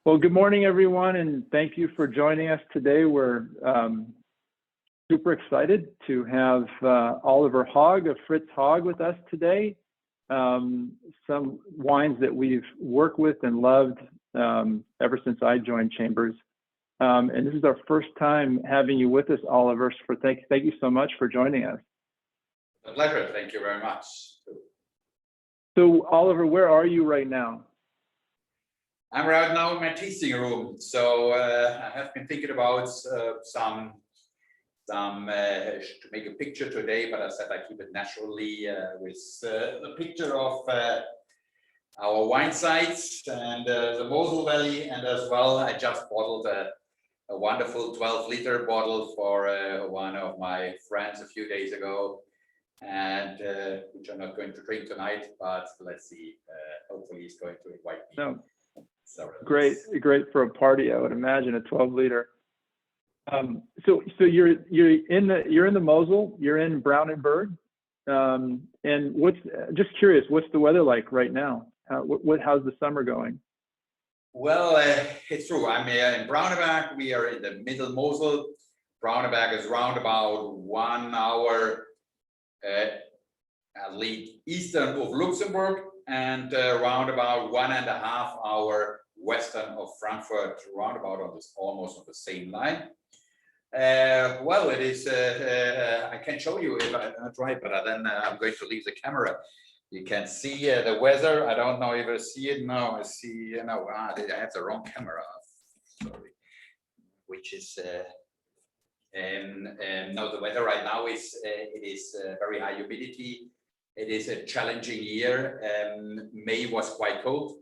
Well, good morning, everyone, and thank you for joining us today. We're super excited to have Oliver Haag of Fritz Haag with us today. Some wines that we've worked with and loved ever since I joined Chambers. And this is our first time having you with us, Oliver. Thank you so much for joining us. A pleasure. Thank you very much. So, Oliver, where are you right now? I'm right now in my tasting room. So I have been thinking about some to make a picture today, but I said I keep it naturally with the picture of our wine sites and the Mosel Valley, and as well I just bottled a wonderful 12-liter bottle for one of my friends a few days ago, and which I'm not going to drink tonight, but let's see. Hopefully he's going to invite me. No. So great for a party, I would imagine, a 12-liter. So you're in the Mosel, you're in Brandenburg, and just curious, what's the weather like right now? How's the summer going? Well, it's true. I'm in Brandenburg. We are in the middle Mosel. Brandenburg is round about 1 hour at least eastern of Luxembourg, and round about 1.5 hour western of Frankfurt, round about on this, almost on the same line. Well, it is. I can show you if I'm not right, but then I'm going to leave the camera. You can see the weather. I don't know if you see it now. I see. No, I have the wrong camera. Sorry. Which is. No, the weather right now is it is very high humidity. It is a challenging year. May was quite cold,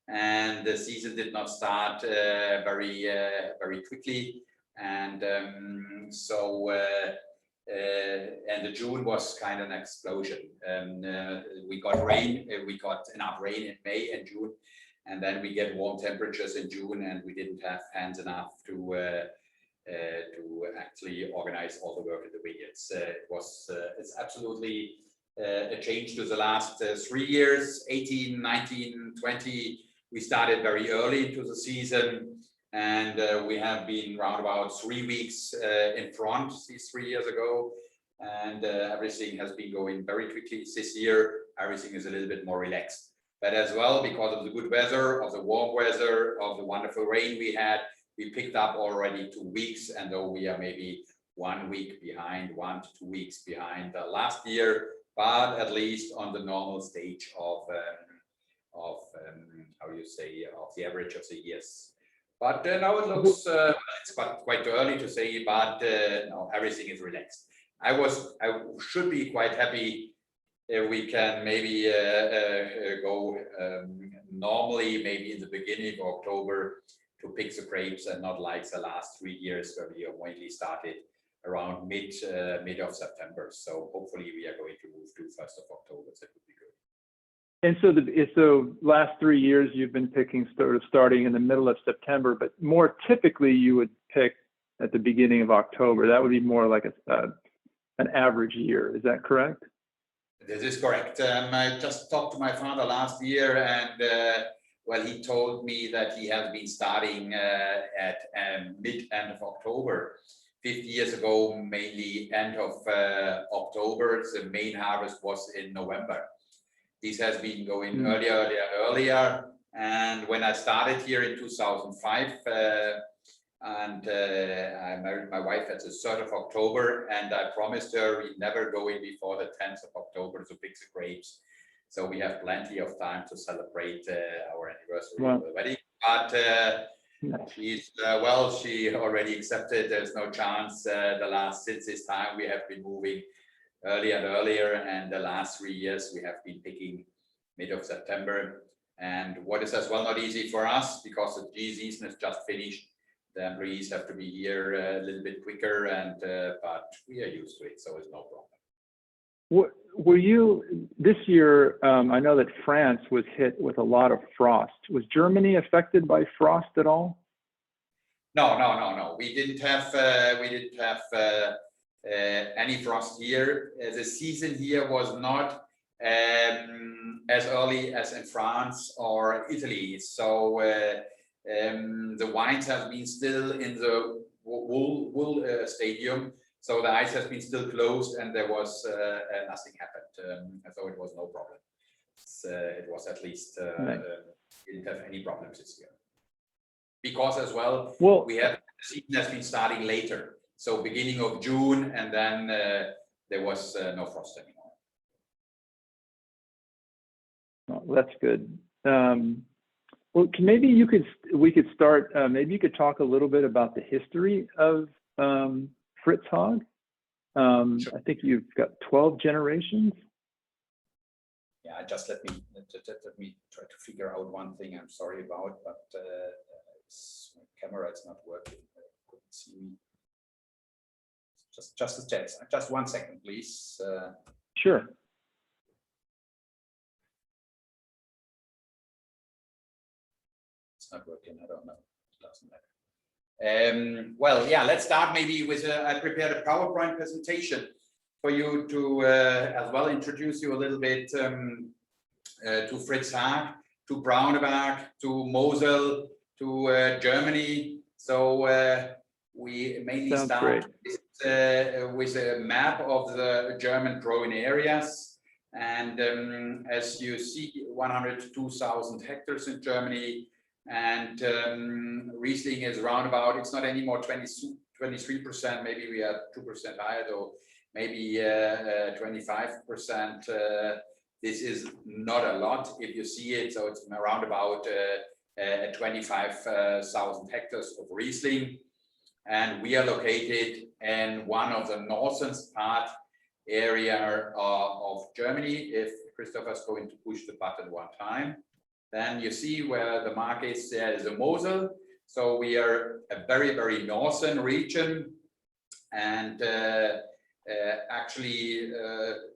and the season did not start very quickly, and so and the June was kind of an explosion. We got rain. We got enough rain in May and June, and then we get warm temperatures in June, and we didn't have hands enough to actually organize all the work in the vineyards. It's absolutely a change to the last 3 years, 18, 19, 20. We started very early into the season, and we have been around about 3 weeks in front these 3 years ago, and everything has been going very quickly. This year, everything is a little bit more relaxed. But as well, because of the good weather, of the warm weather, of the wonderful rain we had, we picked up already 2 weeks, and though we are maybe 1 week behind, 1 to 2 weeks behind last year, but at least on the normal stage of how you say, of the average of the years. But now it looks it's quite early to say, but no, everything is relaxed. I should be quite happy if we can maybe go normally maybe in the beginning of October to pick the grapes, and not like the last 3 years where we mainly started around mid of September. So hopefully we are going to move to 1st of October. That would be good. And so last 3 years you've been picking starting in the middle of September, but more typically you would pick at the beginning of October. That would be more like an average year. Is that correct? This is correct. I just talked to my father last year, and well, he told me that he has been starting at mid-end of October. 50 years ago, mainly end of October. The main harvest was in November. This has been going earlier. And when I started here in 2005, and I married my wife at the 3rd of October, and I promised her we'd never go in before the 10th of October to pick the grapes. So we have plenty of time to celebrate our anniversary already. But she's well, she already accepted. There's no chance. Since this time we have been moving earlier and earlier, and the last 3 years we have been picking mid of September. And what is as well not easy for us, because the season is just finished. The employees have to be here a little bit quicker, and but we are used to it, so it's no problem. Were you this year? I know that France was hit with a lot of frost. Was Germany affected by frost at all? No. We didn't have any frost here. The season here was not as early as in France or Italy. So The wines have been still in the wool stadium, so the ice has been still closed, and there was nothing happened. So it was no problem. It was at least didn't have any problems this year. Because as well, we have the season has been starting later, so beginning of June, and then there was no frost anymore. Oh, that's good. Well, maybe we could start. Maybe you could talk a little bit about the history of Fritz Haag. Sure. I think you've got 12 generations. Yeah, just let me try to figure out one thing. I'm sorry about, but my camera is not working. I couldn't see me. Just a test. Just 1 second, please. Sure. It's not working. I don't know. It doesn't matter. Well, yeah. Let's start maybe with. I prepared a PowerPoint presentation for you to as well introduce you a little bit to Fritz Haag, to Braunberg, to Mosel, to Germany. So we mainly start with a map of the German growing areas. And as you see, 102,000 hectares in Germany. And Riesling is around about, it's not anymore 23%, maybe we are 2% higher, though maybe 25%. This is not a lot if you see it, so it's around about 25,000 hectares of Riesling. And we are located in one of the northern part area of Germany. If Christopher is going to push the button one time, then you see where the mark is, there is a Mosel. So we are a very, very northern region. And actually,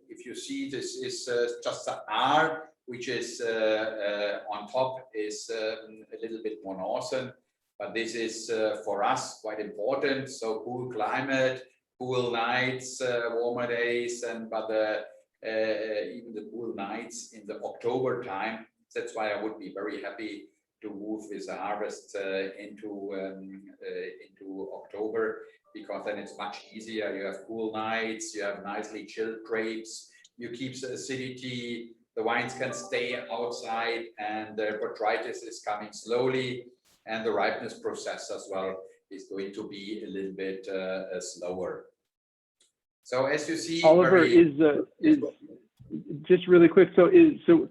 if you see, this is just the R, which is on top is a little bit more northern. But this is for us quite important. So cool climate, cool nights, warmer days, and but even the cool nights in the October time. That's why I would be very happy to move with the harvest into October, because then it's much easier. You have cool nights, you have nicely chilled grapes, you keep the acidity, the wines can stay outside, and the botrytis is coming slowly, and the ripeness process as well is going to be a little bit slower. So as you see, Oliver, is just really quick. So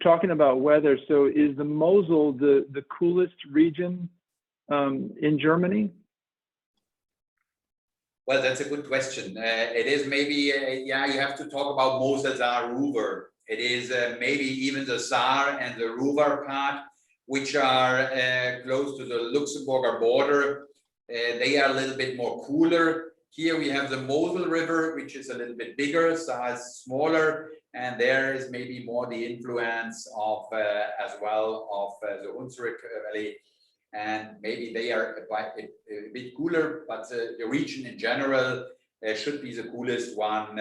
talking about weather. So is the Mosel the coolest region in Germany? Well, that's a good question. It is maybe yeah. You have to talk about Mosel Ruhr. It is maybe even the Saar and the Ruhr part, which are close to the Luxembourg border. They are a little bit more cooler. Here we have the Mosel River, which is a little bit bigger, size smaller, and there is maybe more the influence of as well of the Mosel Valley, and maybe they are a bit cooler, but the region in general should be the coolest one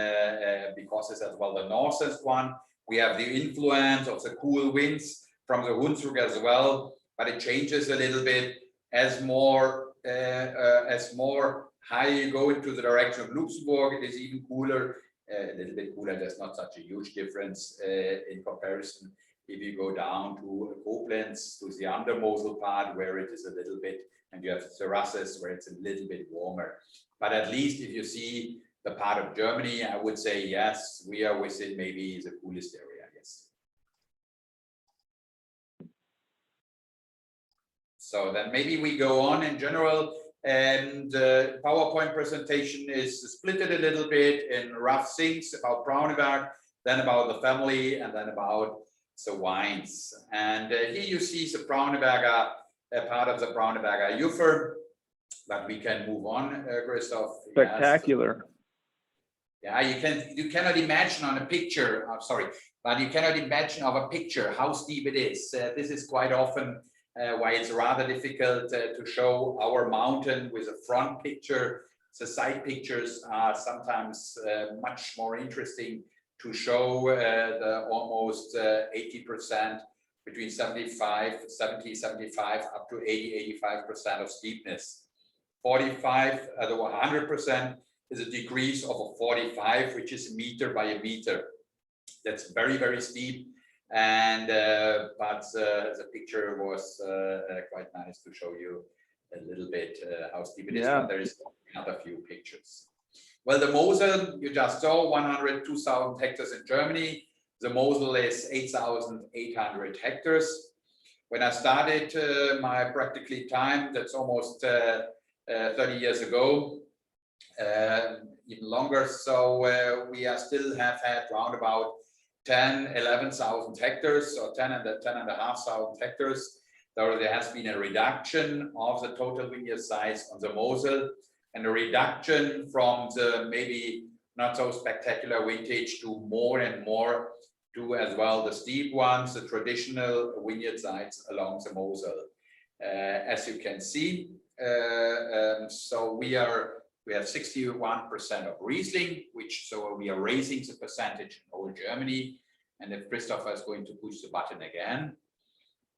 because it's as well the northest one. We have the influence of the cool winds from the Hunsrück as well, but it changes a little bit as more higher you go into the direction of Luxembourg. It is even cooler, a little bit cooler. There's not such a huge difference in comparison if you go down to Koblenz, to the under Mosel part, where it is a little bit, and you have terraces where it's a little bit warmer. But at least if you see the part of Germany, I would say yes, we are within maybe the coolest area. Yes. So then maybe we go on in general, and the PowerPoint presentation is split a little bit in rough things about Braunberg, then about the family, and then about the wines. And here you see the Braunberger, part of the Braunberger Juffer, but we can move on, Christoph. Spectacular. Yes. Yeah, you cannot imagine on a picture, I'm sorry, but you cannot imagine of a picture how steep it is. This is quite often why it's rather difficult to show our mountain with a front picture. The side pictures are sometimes much more interesting to show the almost 80% between 75 up to 85% of steepness. 100% is a decrease of a 45, which is meter by a meter. That's very, very steep. And but the picture was quite nice to show you a little bit how steep it is. But there is another few pictures. Well, the Mosel, you just saw 102,000 hectares in Germany. The Mosel is 8,800 hectares. When I started my practically time, that's almost 30 years ago, even longer. So we are still have had around about 11,000 hectares, or 10,500 hectares. Though there has been a reduction of the total vineyard size on the Mosel, and a reduction from the maybe not so spectacular vintage to more and more to as well the steep ones, the traditional vineyard sites along the Mosel. As you can see, so we have 61% of Riesling, so we are raising the percentage in whole Germany. And if Christopher is going to push the button again,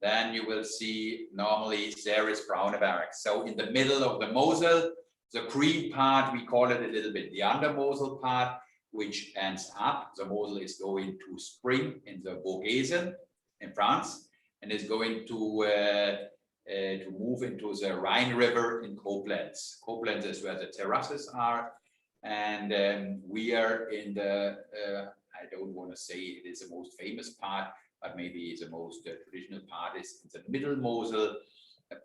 then you will see normally there is Brauneberg. So in the middle of the Mosel, the green part, we call it a little bit the under Mosel part, which ends up, the Mosel is going to spring in the Vogesen in France, and is going to move into the Rhine River in Koblenz. Koblenz is where the terraces are, and we are in the, I don't want to say it is the most famous part, but maybe the most traditional part is in the middle Mosel.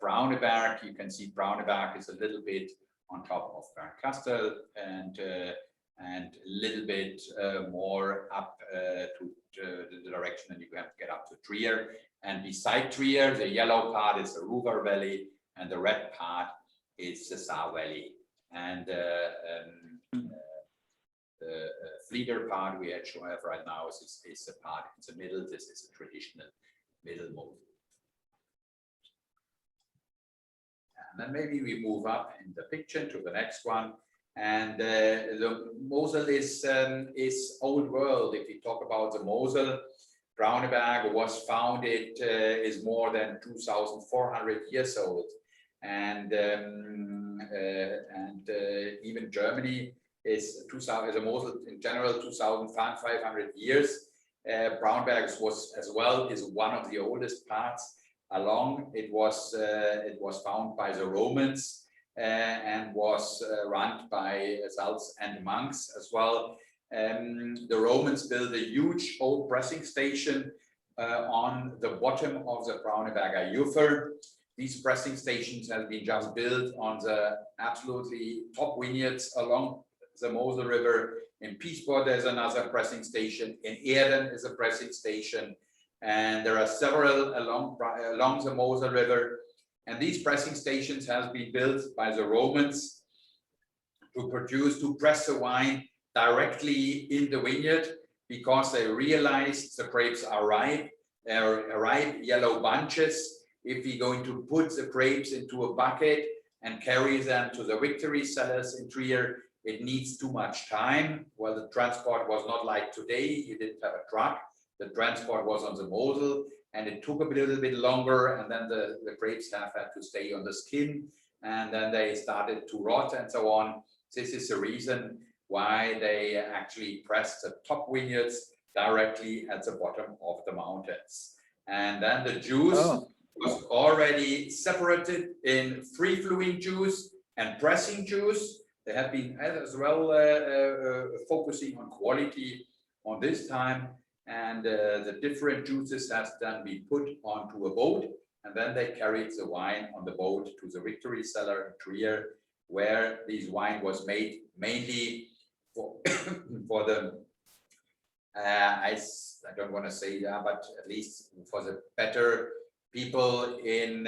Brauneberg, you can see Brauneberg is a little bit on top of Bernkastel, and a little bit more up to the direction, and you have to get up to Trier. And beside Trier, the yellow part is the Ruhr Valley, and the red part is the Saar Valley. And the Flieder part we have right now is the part in the middle. This is a traditional middle Mosel. And then maybe we move up in the picture to the next one. And the Mosel is old world. If we talk about the Mosel, Brauneberg was founded, is more than 2,400 years old. And even Germany is 2,000, the Mosel in general 2,500 years. Brauneberg was as well is one of the oldest parts along. It was found by the Romans and was run by salts and monks as well. The Romans built a huge old pressing station on the bottom of the Brauneberger Ufer. These pressing stations have been just built on the absolutely top vineyards along the Mosel River. In Piesport, there's another pressing station. In Ehrden is a pressing station. And there are several along the Mosel River. And these pressing stations have been built by the Romans to press the wine directly in the vineyard, because they realized the grapes are ripe. They're ripe yellow bunches. If we're going to put the grapes into a bucket and carry them to the victory cellars in Trier, it needs too much time. Well, the transport was not like today. You didn't have a truck. The transport was on the Mosel, and it took a little bit longer, and then the grapes have had to stay on the skin, and then they started to rot and so on. This is the reason why they actually pressed the top vineyards directly at the bottom of the mountains. And then the juice was already separated in free-flowing juice and pressing juice. They have been as well focusing on quality on this time. And the different juices has then been put onto a boat, and then they carried the wine on the boat to the victory cellar in Trier, where this wine was made mainly for the I don't want to say that, but at least for the better people in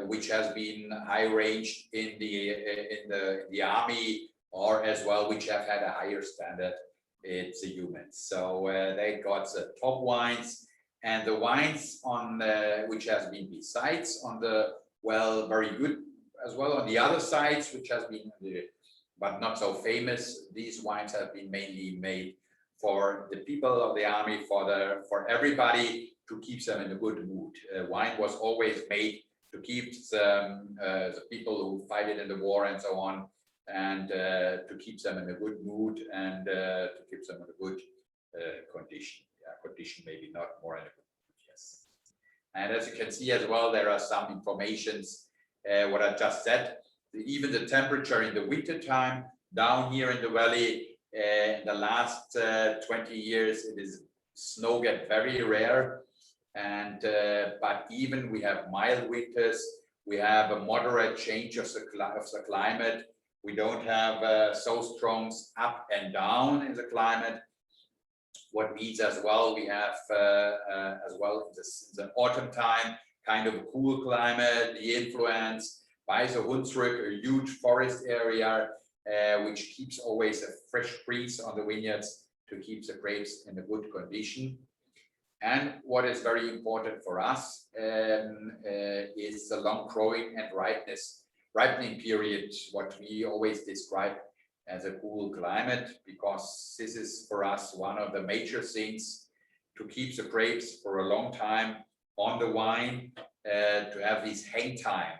which has been high ranged in the army, or as well which have had a higher standard. It's the humans. So they got the top wines, and the wines on which has been besides on the very good as well on the other sides, which has been but not so famous. These wines have been mainly made for the people of the army, for everybody, to keep them in a good mood. Wine was always made to keep the people who fight it in the war and so on, and to keep them in a good mood, and to keep them in a good condition. Yeah, condition maybe not more in a good mood, yes. And as you can see as well, there are some informations, what I just said. Even the temperature in the winter time down here in the valley, in the last 20 years, it is snow get very rare. And but even we have mild winters, we have a moderate change of the climate. We don't have so strong up and down in the climate. What means as well, we have as well in the autumn time, kind of a cool climate, the influence by the Hunsrück, a huge forest area, which keeps always a fresh breeze on the vineyards to keep the grapes in a good condition. And what is very important for us is the long growing and ripening period, what we always describe as a cool climate, because this is for us one of the major things to keep the grapes for a long time on the wine, to have this hang time.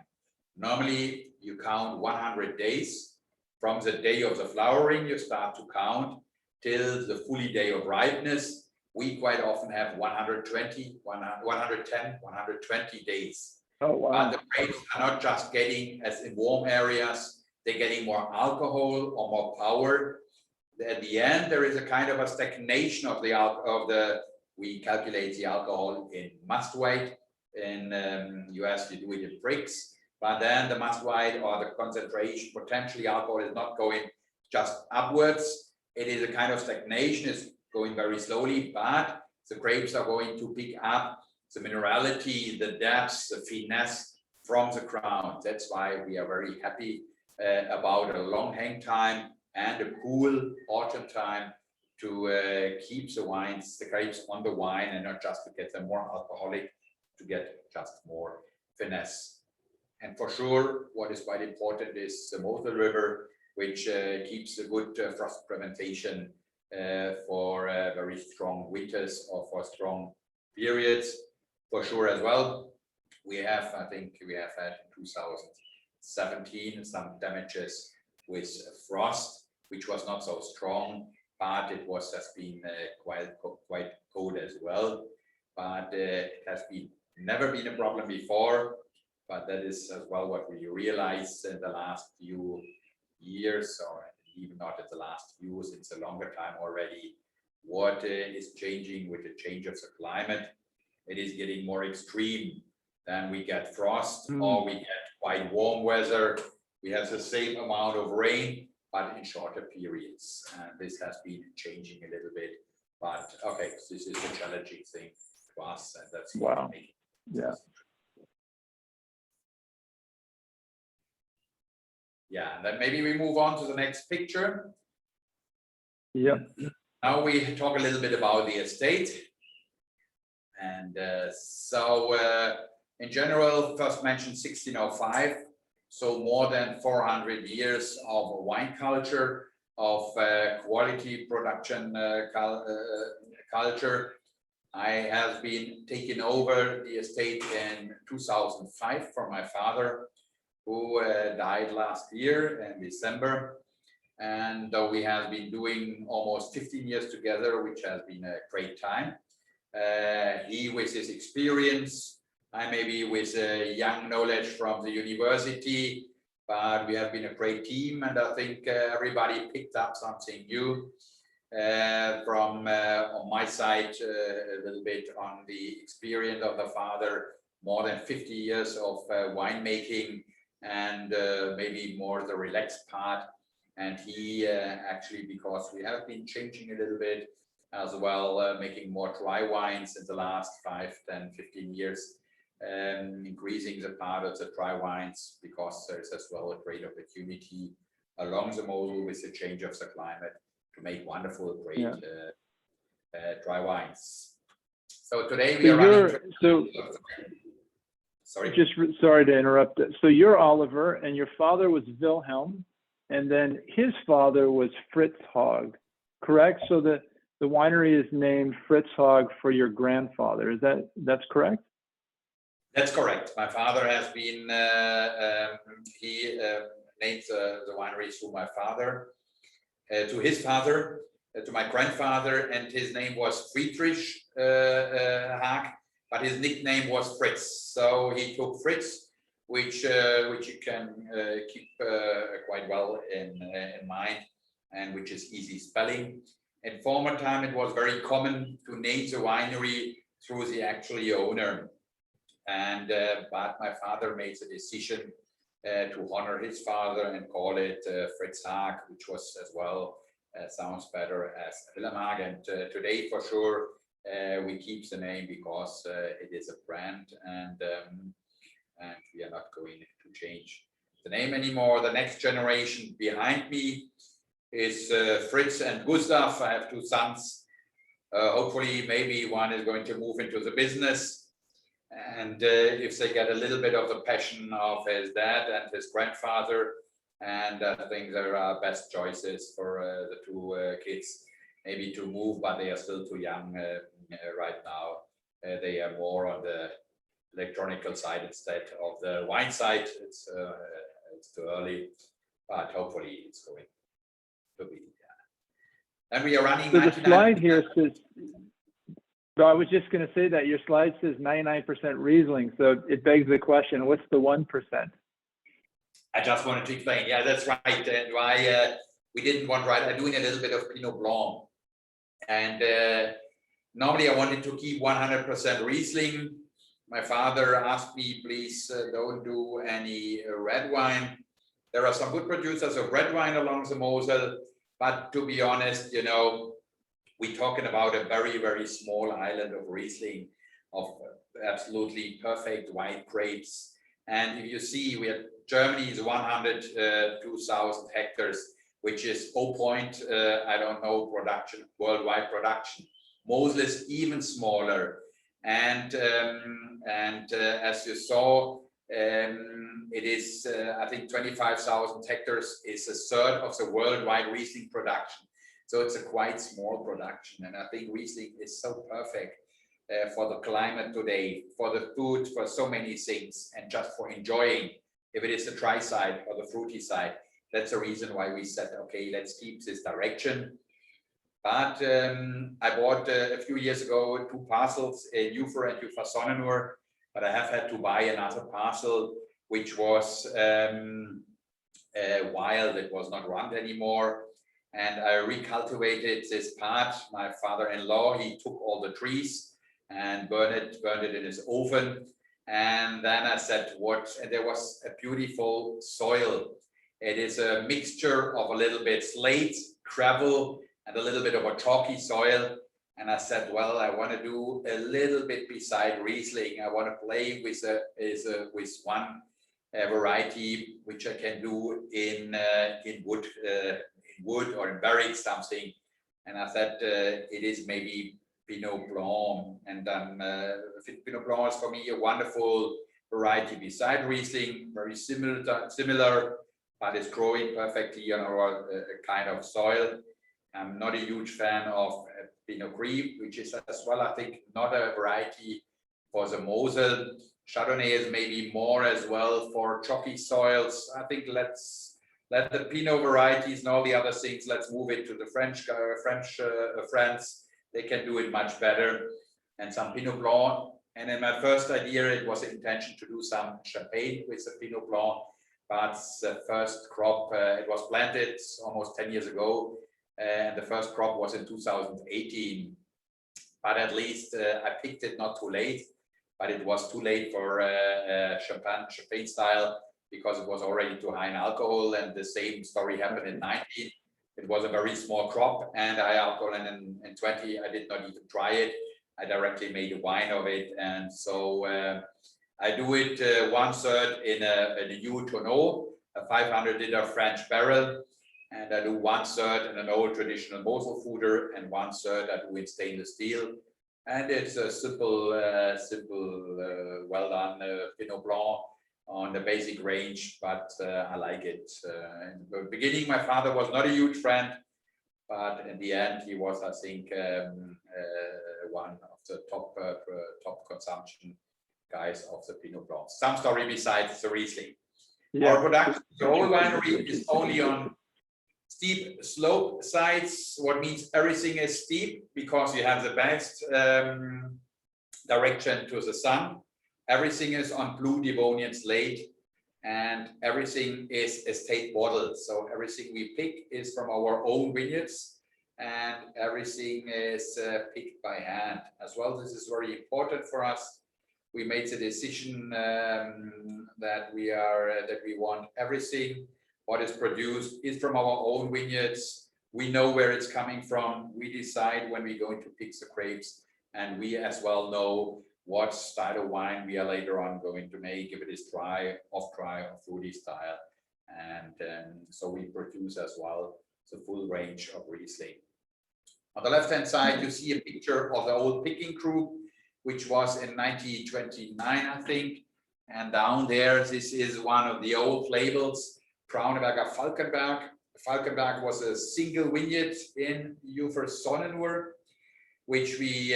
Normally you count 100 days from the day of the flowering, you start to count till the fully day of ripeness. We quite often have 120, 110, 120 days. Oh, wow. But the grapes are not just getting, as in warm areas, they're getting more alcohol or more power. At the end, there is a kind of a stagnation of we calculate the alcohol in must weight. In US, you do it in bricks, but then the must weight or the concentration, potentially alcohol is not going just upwards. It is a kind of stagnation, it's going very slowly, but the grapes are going to pick up the minerality, the depth, the finesse from the crown. That's why we are very happy about a long hang time and a cool autumn time to keep the grapes on the wine, and not just to get them more alcoholic, to get just more finesse. And for sure, what is quite important is the Mosel River, which keeps a good frost prevention for very strong winters or for strong periods. For sure as well, I think we have had in 2017 some damages with frost, which was not so strong, but it has been quite cold as well. But it has never been a problem before, but that is as well what we realized in the last few years, or even not in the last few, it's a longer time already. What is changing with the change of the climate? It is getting more extreme. Then we get frost, or we get quite warm weather. We have the same amount of rain, but in shorter periods. And this has been changing a little bit. But okay, this is a challenging thing to us, and that's wow. Yeah. Yeah, and then maybe we move on to the next picture. Yep. Now we talk a little bit about the estate. And in general, first mentioned 1605, so more than 400 years of wine culture, of quality production culture. I have been taking over the estate in 2005 from my father, who died last year in December. And we have been doing almost 15 years together, which has been a great time. He with his experience, I maybe with young knowledge from the university, but we have been a great team, and I think everybody picked up something new from on my side, a little bit on the experience of the father, more than 50 years of winemaking, and maybe more the relaxed part. And he actually, because we have been changing a little bit as well, making more dry wines in the last 5, 10, 15 years, increasing the part of the dry wines, because there's as well a great opportunity along the Mosel with the change of the climate to make wonderful, great dry wines. So today we are running. Sorry. Sorry to interrupt. So you're Oliver, and your father was Wilhelm, and then his father was Fritz Haag, correct? So the winery is named Fritz Haag for your grandfather. That's correct? That's correct. My father has been, he named the winery to my father, to his father, to my grandfather, and his name was Fritz Haag, but his nickname was Fritz. So he took Fritz, which you can keep quite well in mind, and which is easy spelling. In former time, it was very common to name the winery through the actual owner. And but my father made the decision to honor his father and call it Fritz Haag, which was as well sounds better as Oliver Haag. And today, for sure, we keep the name because it is a brand, and we are not going to change the name anymore. The next generation behind me is Fritz and Gustav. I have two sons. Hopefully, maybe one is going to move into the business. And if they get a little bit of the passion of his dad and his grandfather, and I think there are best choices for the two kids, maybe to move, but they are still too young right now. They are more on the electronical side instead of the wine side. It's too early, but hopefully it's going to be. Yeah. And we are running. So the slide here says. So I was just going to say that your slide says 99% Riesling, so it begs the question: what's the 1%? I just wanted to explain. Yeah, that's right. And why we didn't want I'm doing a little bit of Pinot Blanc, and normally I wanted to keep 100% Riesling. My father asked me, please don't do any red wine. There are some good producers of red wine along the Mosel, but to be honest, you know, we're talking about a very, very small island of Riesling, of absolutely perfect white grapes. And if you see, Germany is 102,000 hectares, which is 0. I don't know, production, worldwide production. Mosel is even smaller. And as you saw, it is, I think 25,000 hectares is a third of the worldwide Riesling production. So it's a quite small production, and I think Riesling is so perfect for the climate today, for the food, for so many things, and just for enjoying, if it is the dry side or the fruity side. That's the reason why we said, okay, let's keep this direction. But I bought a few years ago 2 parcels, Ufer and Ufer Sonnenur, but I have had to buy another parcel, which was wild. It was not run anymore. And I recultivated this part. My father-in-law, he took all the trees and burned it in his oven. And then I said, and there was a beautiful soil. It is a mixture of a little bit slate, gravel, and a little bit of a chalky soil. And I said, well, I want to do a little bit beside Riesling. I want to play with one variety, which I can do in wood or in barricks, something. And I thought it is maybe Pinot Blanc. And then Pinot Blanc is for me a wonderful variety beside Riesling, very similar, but it's growing perfectly on our kind of soil. I'm not a huge fan of Pinot Gris, which is as well, I think, not a variety for the Mosel. Chardonnay is maybe more as well for chalky soils. I think let's let the Pinot varieties and all the other things, let's move it to the French France. They can do it much better. And some Pinot Blanc. And in my first idea, it was the intention to do some champagne with the Pinot Blanc. But the first crop, it was planted almost 10 years ago. And the first crop was in 2018. But at least I picked it not too late. But it was too late for champagne style, because it was already too high in alcohol. And the same story happened in 19. It was a very small crop, and high alcohol, and in 20 I did not even try it. I directly made a wine of it. And so I do it 1/3 in a new tonneau, a 500 liter French barrel, and I do 1/3 in an old traditional Mosel fooder, and 1/3 I do in stainless steel. And it's a simple, well done Pinot Blanc on the basic range, but I like it. In the beginning, my father was not a huge fan, but in the end, he was, I think, one of the top consumption guys of the Pinot Blanc. Some story besides the Riesling. Yeah. Our production, the whole winery is only on steep slope sides, what means everything is steep because you have the best direction to the sun. Everything is on blue Devonian slate, and everything is estate bottled. So everything we pick is from our own vineyards, and everything is picked by hand as well. This is very important for us. We made the decision that we want everything what is produced is from our own vineyards. We know where it's coming from. We decide when we're going to pick the grapes, and we as well know what style of wine we are later on going to make, if it is dry, off-dry, or fruity style. And so we produce as well the full range of Riesling. On the left-hand side, you see a picture of the old picking crew, which was in 1929, I think. And down there, this is one of the old labels, Brauneberger Falkenberg. Falkenberg was a single vineyard in Ufer Sonnenur, which we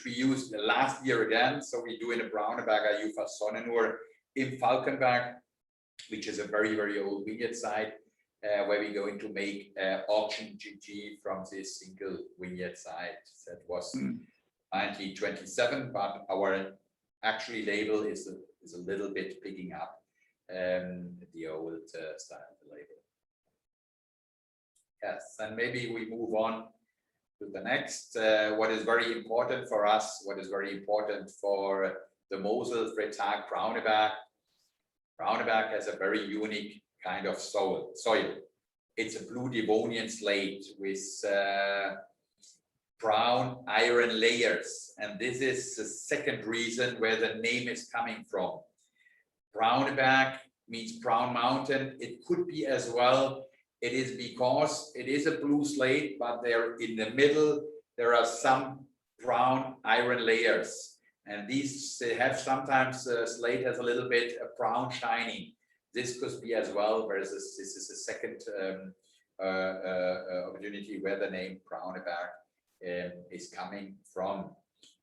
used last year again. So we do in a Brauneberger Ufer Sonnenur in Falkenberg, which is a very, very old vineyard site, where we're going to make auction GG from this single vineyard site. That was 1927, but our actually label is a little bit picking up the old style of the label. Yes, and maybe we move on to the next. What is very important for us, what is very important for the Mosel Fritz Haag Brauneberg. Brauneberg has a very unique kind of soil. It's a blue Devonian slate with brown iron layers, and this is the second reason where the name is coming from. Brauneberg means brown mountain. It could be as well, it is because it is a blue slate, but there in the middle there are some brown iron layers, and these they have sometimes slate has a little bit of brown shining. This could be as well, whereas this is the second opportunity where the name Brauneberg is coming from.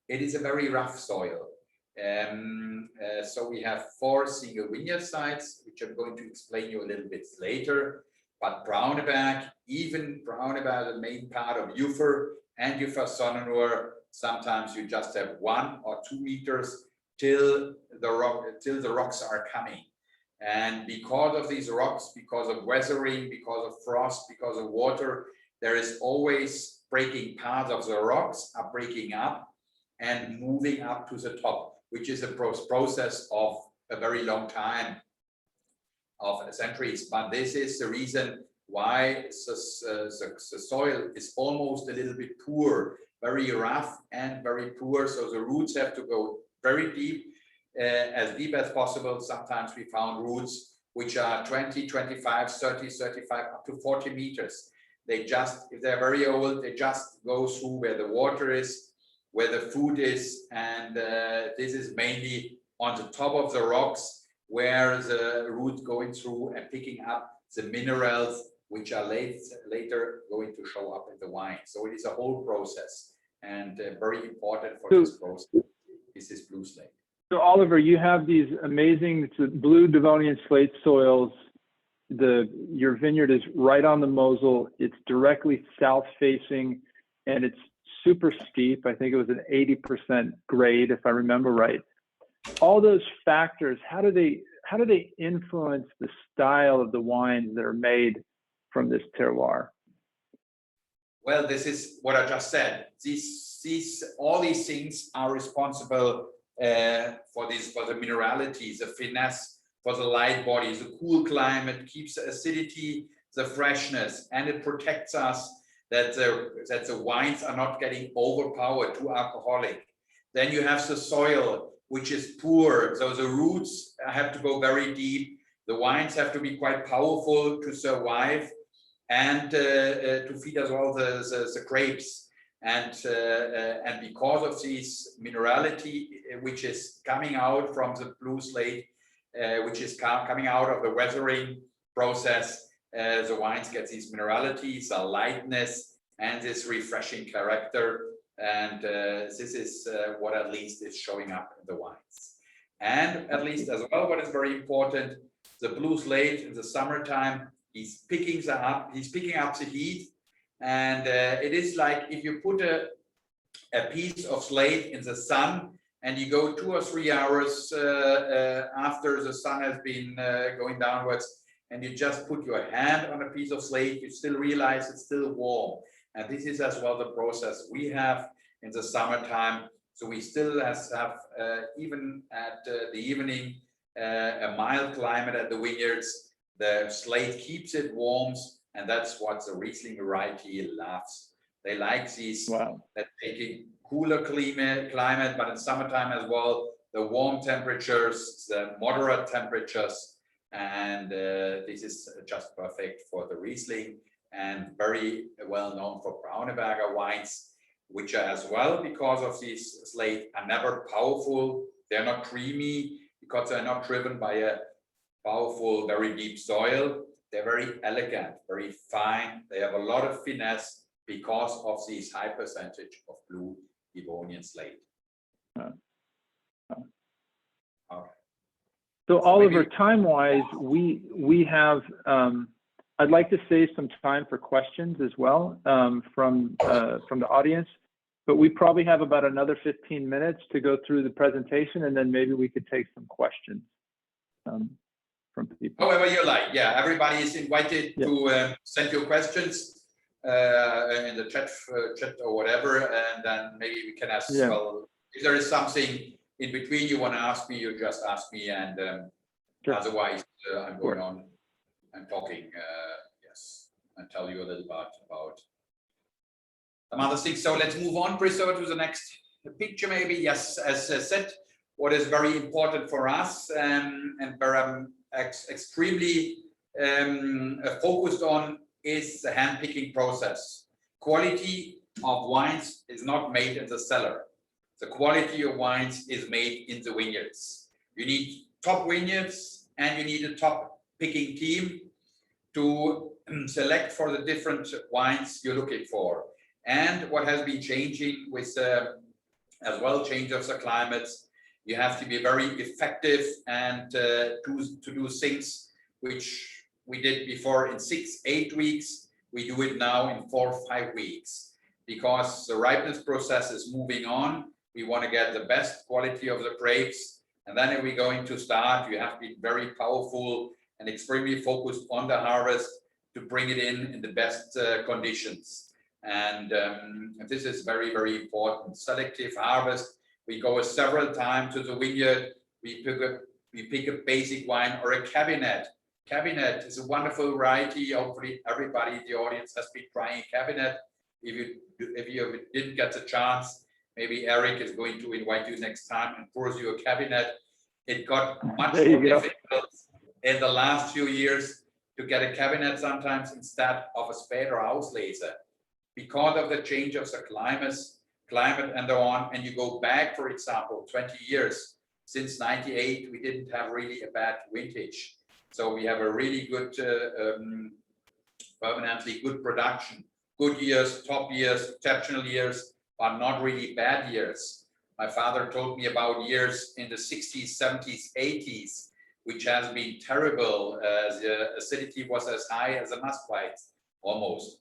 It is a very rough soil. So we have 4 single vineyard sites, which I'm going to explain you a little bit later. But Brauneberg, even Brauneberg, the main part of Ufer and Ufer Sonnenur, sometimes you just have 1 or 2 meters till the rocks are coming. And because of these rocks, because of weathering, because of frost, because of water, there is always breaking. Parts of the rocks are breaking up and moving up to the top, which is a process of a very long time, of centuries. But this is the reason why the soil is almost a little bit poor, very rough and very poor. So the roots have to go very deep, as deep as possible. Sometimes we found roots which are 20, 25, 30, 35, up to 40 meters. They just, if they're very old, they just go through where the water is, where the food is, and this is mainly on the top of the rocks where the roots going through and picking up the minerals which are later going to show up in the wine. So it is a whole process, and very important for this process is this blue slate. So Oliver, you have these amazing blue Devonian slate soils. Your vineyard is right on the Mosel. It's directly south facing, and it's super steep. I think it was an 80% grade, if I remember right. All those factors, how do they influence the style of the wines that are made from this terroir? Well, this is what I just said. All these things are responsible for the minerality, the finesse, for the light bodies. The cool climate keeps the acidity, the freshness, and it protects us that the wines are not getting overpowered, too alcoholic. Then you have the soil, which is poor, so the roots have to go very deep. The wines have to be quite powerful to survive and to feed as well the grapes. And because of this minerality, which is coming out from the blue slate, which is coming out of the weathering process, the wines get these mineralities, a lightness, and this refreshing character. And this is what at least is showing up in the wines. And at least as well, what is very important, the blue slate in the summertime, he's picking up the heat. And it is like if you put a piece of slate in the sun and you go 2 or 3 hours after the sun has been going downwards, and you just put your hand on a piece of slate, you still realize it's still warm. And this is as well the process we have in the summertime. So we still have even at the evening, a mild climate at the vineyards. The slate keeps it warm, and that's what the Riesling variety loves. They like these, that taking cooler climate, but in summertime as well, the warm temperatures, the moderate temperatures, and this is just perfect for the Riesling, and very well known for Brauneberger wines, which are as well, because of these slate, are never powerful. They're not creamy because they're not driven by a powerful, very deep soil. They're very elegant, very fine. They have a lot of finesse because of this high percentage of blue Livonian slate. Okay. So Oliver, time-wise, we have. I'd like to save some time for questions as well from the audience, but we probably have about another 15 minutes to go through the presentation, and then maybe we could take some questions from people. However you like. Yeah, everybody is invited to send your questions in the chat or whatever, and then maybe we can ask. Well, if there is something in between you want to ask me, you just ask me, and otherwise I'm going on and talking. Yes, and tell you a little bit about some other things. So let's move on, Christopher, to the next picture, maybe. Yes, as I said, what is very important for us and where I'm extremely focused on is the hand-picking process. Quality of wines is not made in the cellar. The quality of wines is made in the vineyards. You need top vineyards, and you need a top picking team to select for the different wines you're looking for. And what has been changing with as well change of the climates, you have to be very effective and to do things which we did before in 6-8 weeks. We do it now in 4 or 5 weeks because the ripeness process is moving on. We want to get the best quality of the grapes, and then if we're going to start, you have to be very powerful and extremely focused on the harvest to bring it in the best conditions. And this is very, very important. Selective harvest. We go several times to the vineyard. We pick a basic wine or a cabinet. Cabinet is a wonderful variety. Hopefully, everybody in the audience has been trying a cabinet. If you didn't get the chance, maybe Eric is going to invite you next time and pours you a cabinet. It got much more difficult in the last few years to get a cabinet sometimes instead of a spade or Auslese because of the change of the climate and so on. And you go back, for example, 20 years. Since 98, we didn't have really a bad vintage. So we have a really good, permanently good production. Good years, top years, exceptional years, but not really bad years. My father told me about years in the 60s, 70s, 80s, which has been terrible. The acidity was as high as a musquite, almost.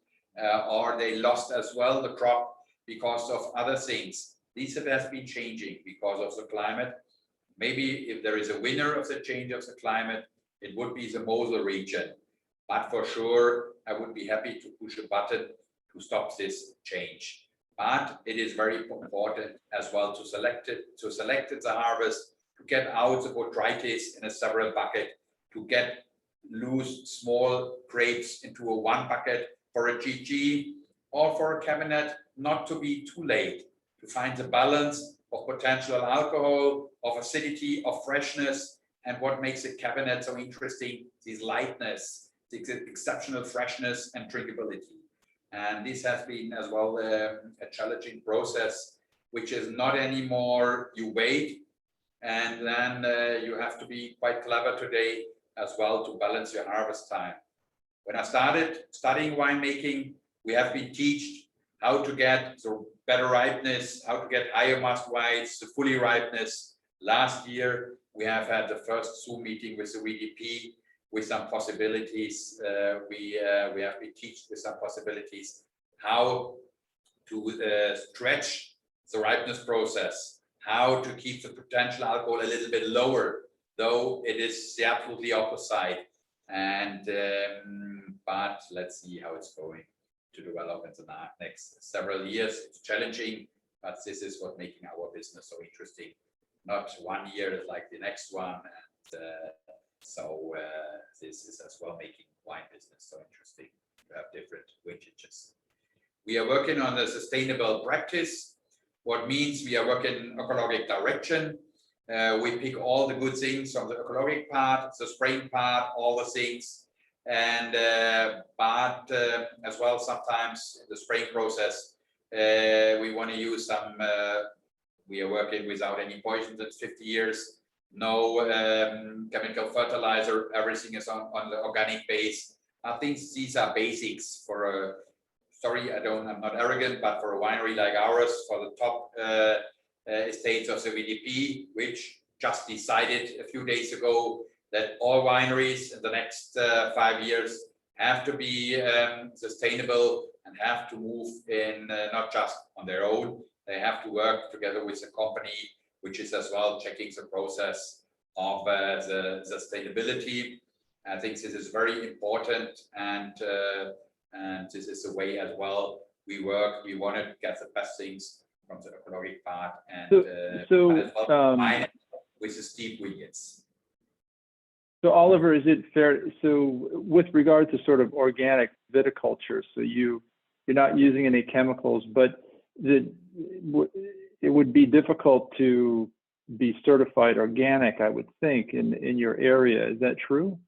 Or they lost as well the crop because of other things. These have been changing because of the climate. Maybe if there is a winner of the change of the climate, it would be the Mosel region. But for sure, I would be happy to push a button to stop this change. But it is very important as well to select the harvest, to get out the botrytis in a several bucket, to get loose small grapes into a one bucket for a GG or for a cabinet, not to be too late, to find the balance of potential alcohol, of acidity, of freshness, and what makes a cabinet so interesting is lightness, the exceptional freshness and drinkability. And this has been as well a challenging process, which is not anymore you wait, and then you have to be quite clever today as well to balance your harvest time. When I started studying winemaking, we have been taught how to get the better ripeness, how to get higher must whites, the fully ripeness. Last year, we have had the first Zoom meeting with the VDP with some possibilities. We have been taught with some possibilities how to stretch the ripeness process, how to keep the potential alcohol a little bit lower, though it is the absolutely opposite. And but let's see how it's going to develop in the next several years. It's challenging, but this is what making our business so interesting. Not one year is like the next one, and so this is as well making wine business so interesting. We have different vintages. We are working on the sustainable practice, what means we are working ecologic direction. We pick all the good things from the ecologic part, the spraying part, all the things, and but as well sometimes in the spraying process we want to use some. We are working without any poisons in 50 years. No chemical fertilizer. Everything is on the organic base. I think these are basics for a. Sorry, I'm not arrogant, but for a winery like ours, for the top estates of the VDP, which just decided a few days ago that all wineries in the next 5 years have to be sustainable and have to move in not just on their own. They have to work together with a company which is as well checking the process of the sustainability. I think this is very important, and this is the way as well we work. We want to get the best things from the ecologic part, and with the steep vineyards. So Oliver, is it fair? So with regard to sort of organic viticulture, so you're not using any chemicals, but it would be difficult to be certified organic, I would think, in your area. Is that true?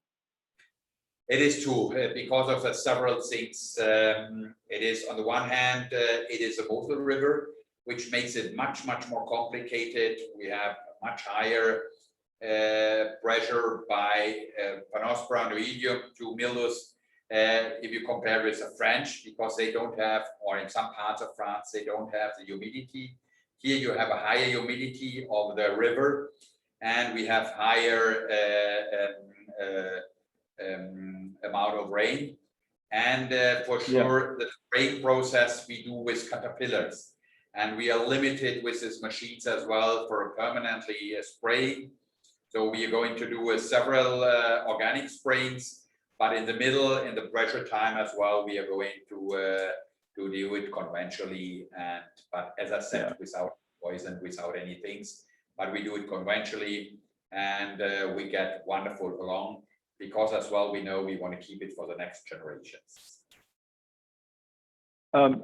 It is true because of the several things. It is on the one hand, it is a Mosel River, which makes it much more complicated. We have much higher pressure by Panosperm, Oidium to Mildus if you compare with the French, because they don't have, or in some parts of France, they don't have the humidity. Here you have a higher humidity of the river, and we have higher amount of rain. And for sure, the spraying process we do with caterpillars, and we are limited with these machines as well for permanently spraying. So we are going to do several organic sprayings, but in the middle, in the pressure time as well, we are going to do it conventionally. And but as I said, without poison, without any things, but we do it conventionally, and we get wonderful along, because as well we know we want to keep it for the next generations.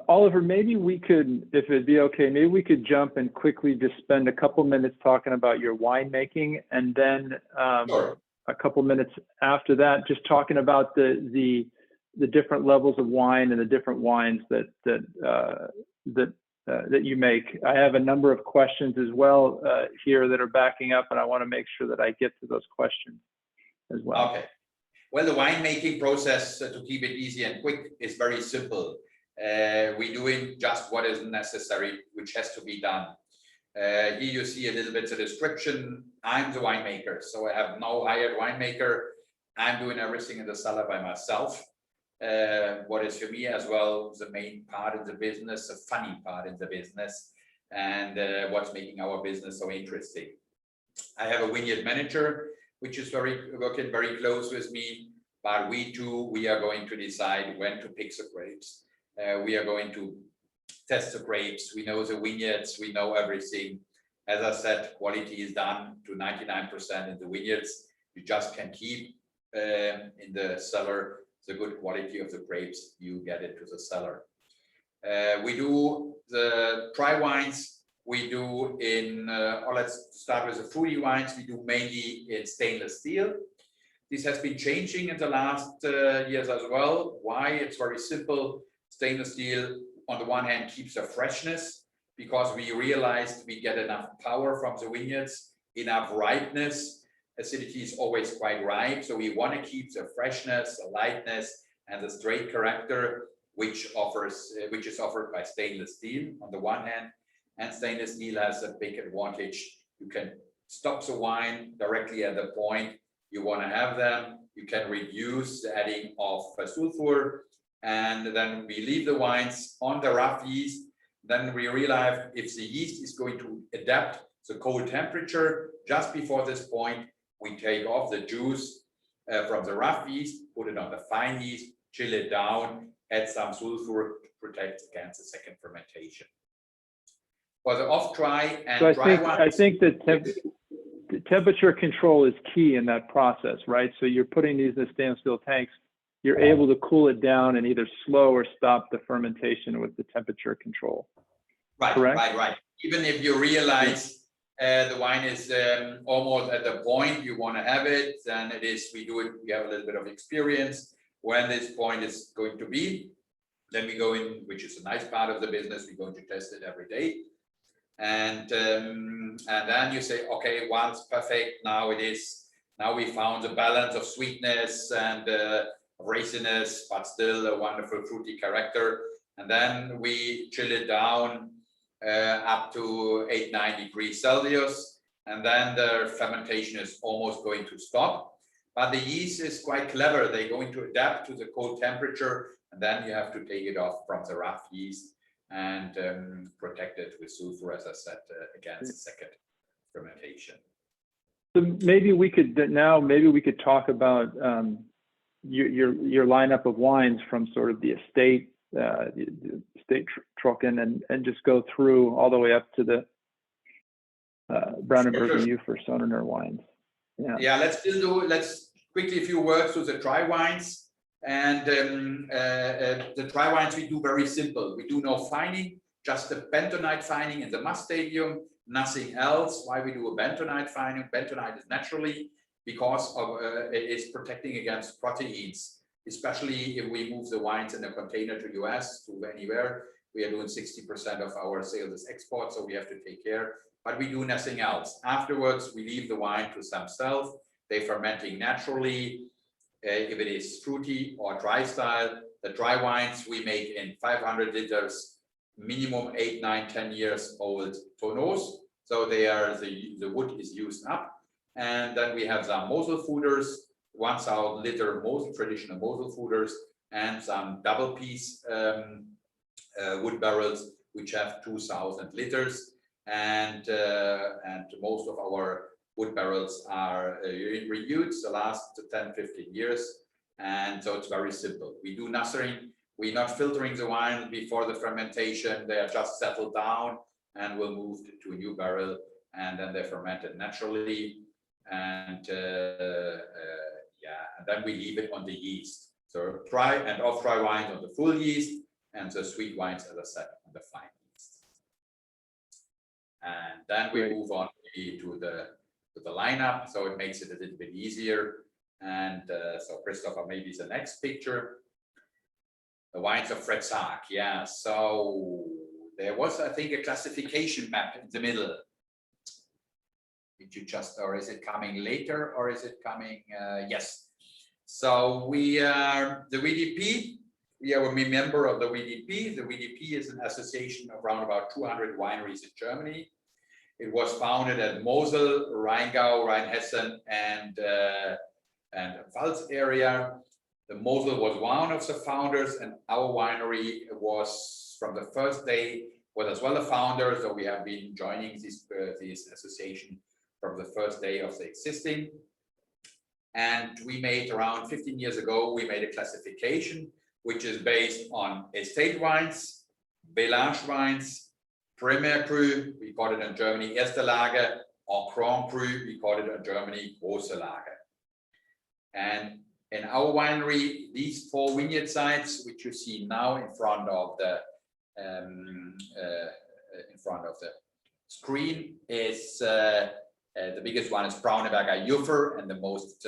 Oliver, maybe we could, if it'd be okay, maybe we could jump and quickly just spend a couple minutes talking about your winemaking, and then Sure. a couple minutes after that, just talking about the different levels of wine and the different wines that you make. I have a number of questions as well here that are backing up, and I want to make sure that I get to those questions as well. Okay. Well, the winemaking process, to keep it easy and quick, is very simple. We doing just what is necessary, which has to be done. Here you see a little bit the description. I'm the winemaker, so I have no hired winemaker. I'm doing everything in the cellar by myself. What is for me as well the main part in the business, the funny part in the business, and what's making our business so interesting. I have a vineyard manager, which is working very close with me, but we are going to decide when to pick the grapes. We are going to test the grapes. We know the vineyards, we know everything. As I said, quality is done to 99% in the vineyards. You just can keep in the cellar the good quality of the grapes, you get it to the cellar. We do the dry wines. We do in, or let's start with the fruity wines. We do mainly in stainless steel. This has been changing in the last years as well. Why? It's very simple. Stainless steel, on the one hand, keeps the freshness, because we realized we get enough power from the vineyards, enough ripeness. Acidity is always quite ripe, so we want to keep the freshness, the lightness, and the straight character, which is offered by stainless steel on the one hand, and stainless steel has a big advantage. You can stop the wine directly at the point you want to have them. You can reduce the adding of sulfur, and then we leave the wines on the rough yeast. Then we realize if the yeast is going to adapt the cold temperature. Just before this point, we take off the juice from the rough yeast, put it on the fine yeast, chill it down, add some sulfur to protect against the second fermentation. For the off-dry and so dry wines, I think that the temperature control is key in that process, right? So you're putting these in stainless steel tanks, you're able to cool it down and either slow or stop the fermentation with the temperature control. right, correct? right. Even if you realize the wine is almost at the point you want to have it, then it is, we have a little bit of experience when this point is going to be. Then we go in, which is a nice part of the business, we're going to test it every day. And then you say, okay, one's perfect, now we found the balance of sweetness and raciness, but still a wonderful fruity character. And then we chill it down up to 8-9 degrees Celsius, and then the fermentation is almost going to stop. But the yeast is quite clever, they're going to adapt to the cold temperature, and then you have to take it off from the rough yeast and protect it with sulfur, as I said, against the second fermentation. So maybe we could talk about your lineup of wines from sort of the estate Trocken, and just go through all the way up to the Brandenburg and Ufer Sonnenur wines. Yeah, let's quickly a few words to the dry wines. And the dry wines we do very simple. We do no fining, just the bentonite fining in the must stadium, nothing else. Why we do a bentonite fining? Bentonite is naturally because of it is protecting against proteins, especially if we move the wines in a container to US, to anywhere. We are doing 60% of our sales as export, so we have to take care. But we do nothing else. Afterwards, we leave the wine to themselves. They're fermenting naturally. If it is fruity or dry style, the dry wines we make in 500 liters, minimum 8, 9, 10 years old tonneaus. So they are the wood is used up. And then we have some Mosel fooders, 1,000 liter Mosel, traditional Mosel fooders, and some double piece wood barrels, which have 2,000 liters. And most of our wood barrels are reused the last 10, 15 years. And so it's very simple. We do nothing. We're not filtering the wine before the fermentation. They are just settled down and we'll move to a new barrel, and then they're fermented naturally. And and then we leave it on the yeast. So dry and off-dry wines on the full yeast, and the sweet wines, as I said, on the fine yeast. And then we move on to the lineup, so it makes it a little bit easier. And so Christopher, maybe the next picture. The wines of Fritz Haag. Yeah, so there was, I think, a classification map in the middle. Did you just, or is it coming later, or is it coming? Yes. So we are the WDP. We are a member of the WDP. The WDP is an association of around about 200 wineries in Germany. It was founded at Mosel, Rheingau, Rheinhessen, and Pfalz area. The Mosel was one of the founders, and our winery was from the first day was as well a founder. So we have been joining this association from the first day of the existing. And we made around 15 years ago, we made a classification which is based on estate wines, Belage wines, Premier Cru, we call it in Germany Erste Lage, or Grand Cru, we call it in Germany Große Lage. And in our winery, these 4 vineyard sites, which you see now in front of the screen, is the biggest one is Brauneberger Ufer, and the most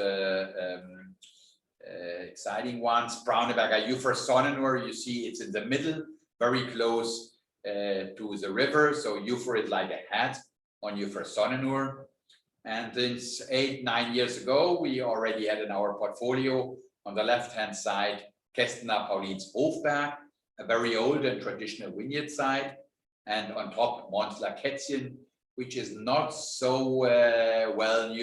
exciting ones, Brauneberger Ufer Sonnenur. You see it's in the middle, very close to the river. So Ufer is like a hat on Ufer Sonnenur. And since 8-9 years ago, we already had in our portfolio on the left-hand side Kästener Paulins Hofberg, a very old and traditional vineyard site, and on top Mosel River, which is not so well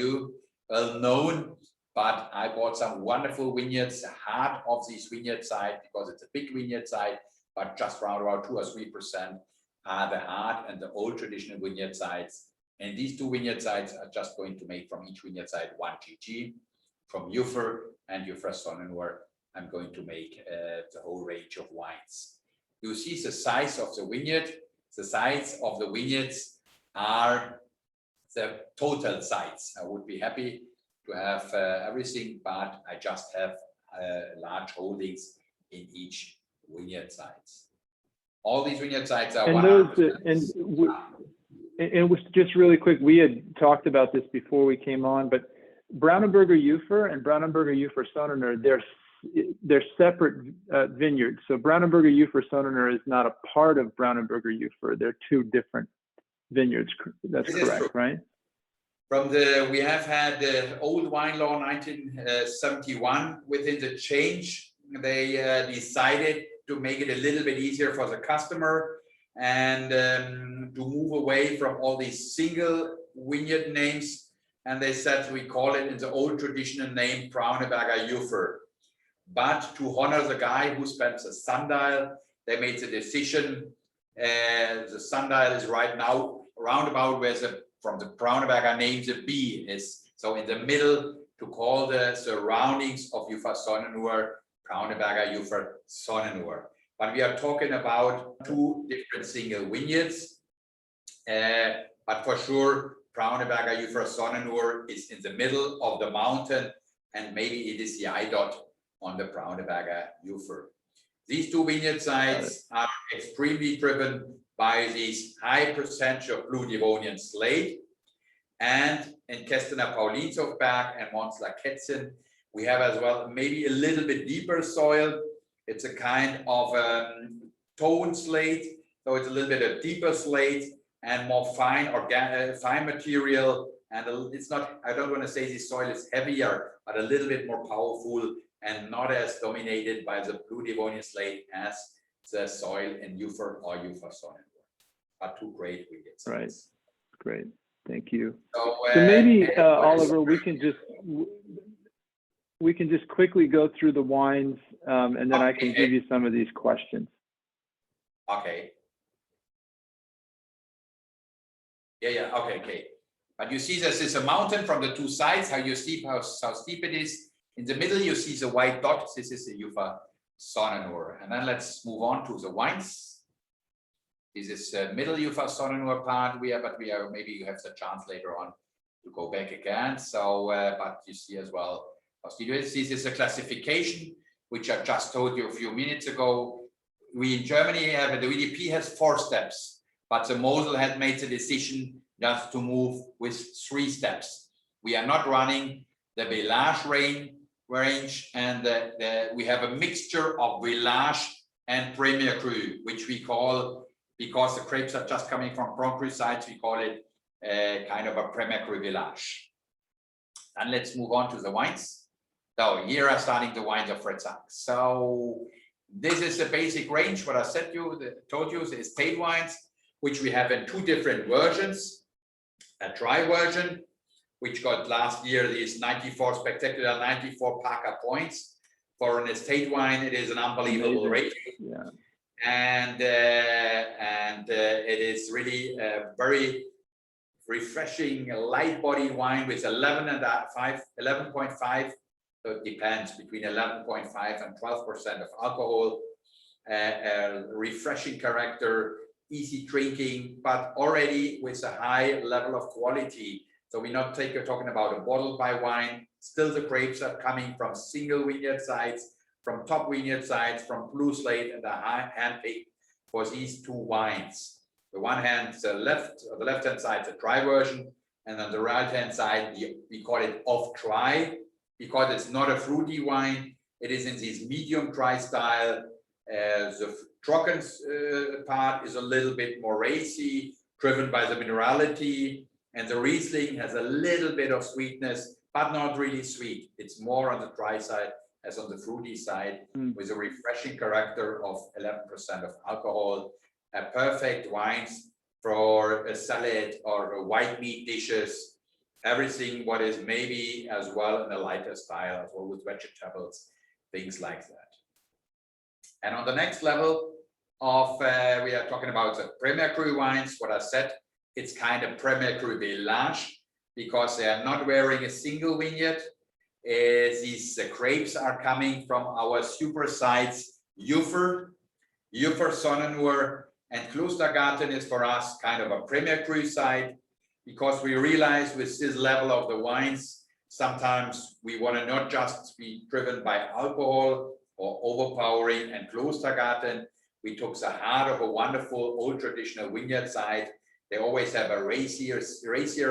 known, but I bought some wonderful vineyards. The heart of this vineyard site, because it's a big vineyard site, but just around about 2 or 3% are the heart and the old traditional vineyard sites. And these 2 vineyard sites are just going to make from each vineyard site 1 GG. From Juffer and Juffer Sonnenur, I'm going to make the whole range of wines. You see the size of the vineyard. The size of the vineyards are the total sites. I would be happy to have everything, but I just have large holdings in each vineyard sites. All these vineyard sites are 100%. And just really quick, we had talked about this before we came on, but Braunenberger Juffer and Braunenberger Juffer Sonnenur, they're separate vineyards. So Braunenberger Juffer Sonnenur is not a part of Braunenberger Juffer. They're 2 different vineyards. That's correct, right? We have had the old wine law 1971. Within the change, they decided to make it a little bit easier for the customer and to move away from all these single vineyard names. And they said we call it in the old traditional name Braunenberger Juffer. But to honor the guy who spent the sundial, they made the decision. The sundial is right now roundabout where from the Braunenberger name the B is. So in the middle, to call the surroundings of Juffer Sonnenur Braunenberger Juffer Sonnenur. But we are talking about 2 different single vineyards. But for sure, Braunenberger Juffer Sonnenur is in the middle of the mountain, and maybe it is the eye dot on the Braunenberger Juffer. These 2 vineyard sites are extremely driven by this high percentage of blue Devonian slate. And in Kästener Paulins Hofberg and Mosel River, we have as well maybe a little bit deeper soil. It's a kind of tone slate, so it's a little bit of deeper slate and more fine fine material. And it's not, I don't want to say this soil is heavier, but a little bit more powerful and not as dominated by the blue Devonian slate as the soil in Juffer or Juffer Sonnenur. But 2 great vineyards. Right. Great. Thank you. So maybe Oliver, we can just quickly go through the wines, and then I can give you some of these questions. Okay. Yeah. Okay. But you see this is a mountain from the 2 sides. How steep it is. In the middle, you see the white dot. This is the Juffer Sonnenur. And then let's move on to the wines. This is the middle Juffer Sonnenur part. Maybe you have the chance later on to go back again. So, but you see as well. This is a classification which I just told you a few minutes ago. We in Germany have the VDP has 4 steps, but the Mosel had made the decision just to move with 3 steps. We are not running the Village range, and we have a mixture of Village and Premier Cru, which we call, because the grapes are just coming from Grand Cru sites, we call it kind of a Premier Cru Village. And let's move on to the wines. So here are starting the wines of Fritz Haag. So this is the basic range. What I told you is estate wines, which we have in 2 different versions. A dry version, which got last year these 94 spectacular 94 Parker points. For an estate wine, it is an unbelievable rating. Yeah. And it is really a very refreshing light body wine with 11.5. So it depends between 11.5 and 12% of alcohol. Refreshing character, easy drinking, but already with a high level of quality. So we're not talking about a bottle by wine. Still, the grapes are coming from single vineyard sites, from top vineyard sites, from blue slate, and the hand pick for these 2 wines. The one hand, the left-hand side, the dry version, and on the right-hand side, we call it off dry because it's not a fruity wine. It is in this medium dry style. The Trocken part is a little bit more racy, driven by the minerality, and the Riesling has a little bit of sweetness, but not really sweet. It's more on the dry side as on the fruity side, Mm. with a refreshing character of 11% of alcohol. A perfect wines for a salad or a white meat dishes, everything what is maybe as well in a lighter style, as well with vegetables, things like that. And on the next level of, we are talking about the Premier Cru wines. What I said, it's kind of Premier Cru Village, because they are not wearing a single vineyard. These grapes are coming from our super sites, Ufer, Sonnenur, and Klostergarten is for us kind of a Premier Cru site, because we realize with this level of the wines, sometimes we want to not just be driven by alcohol or overpowering. And Klostergarten, we took the heart of a wonderful old traditional vineyard site. They always have a racier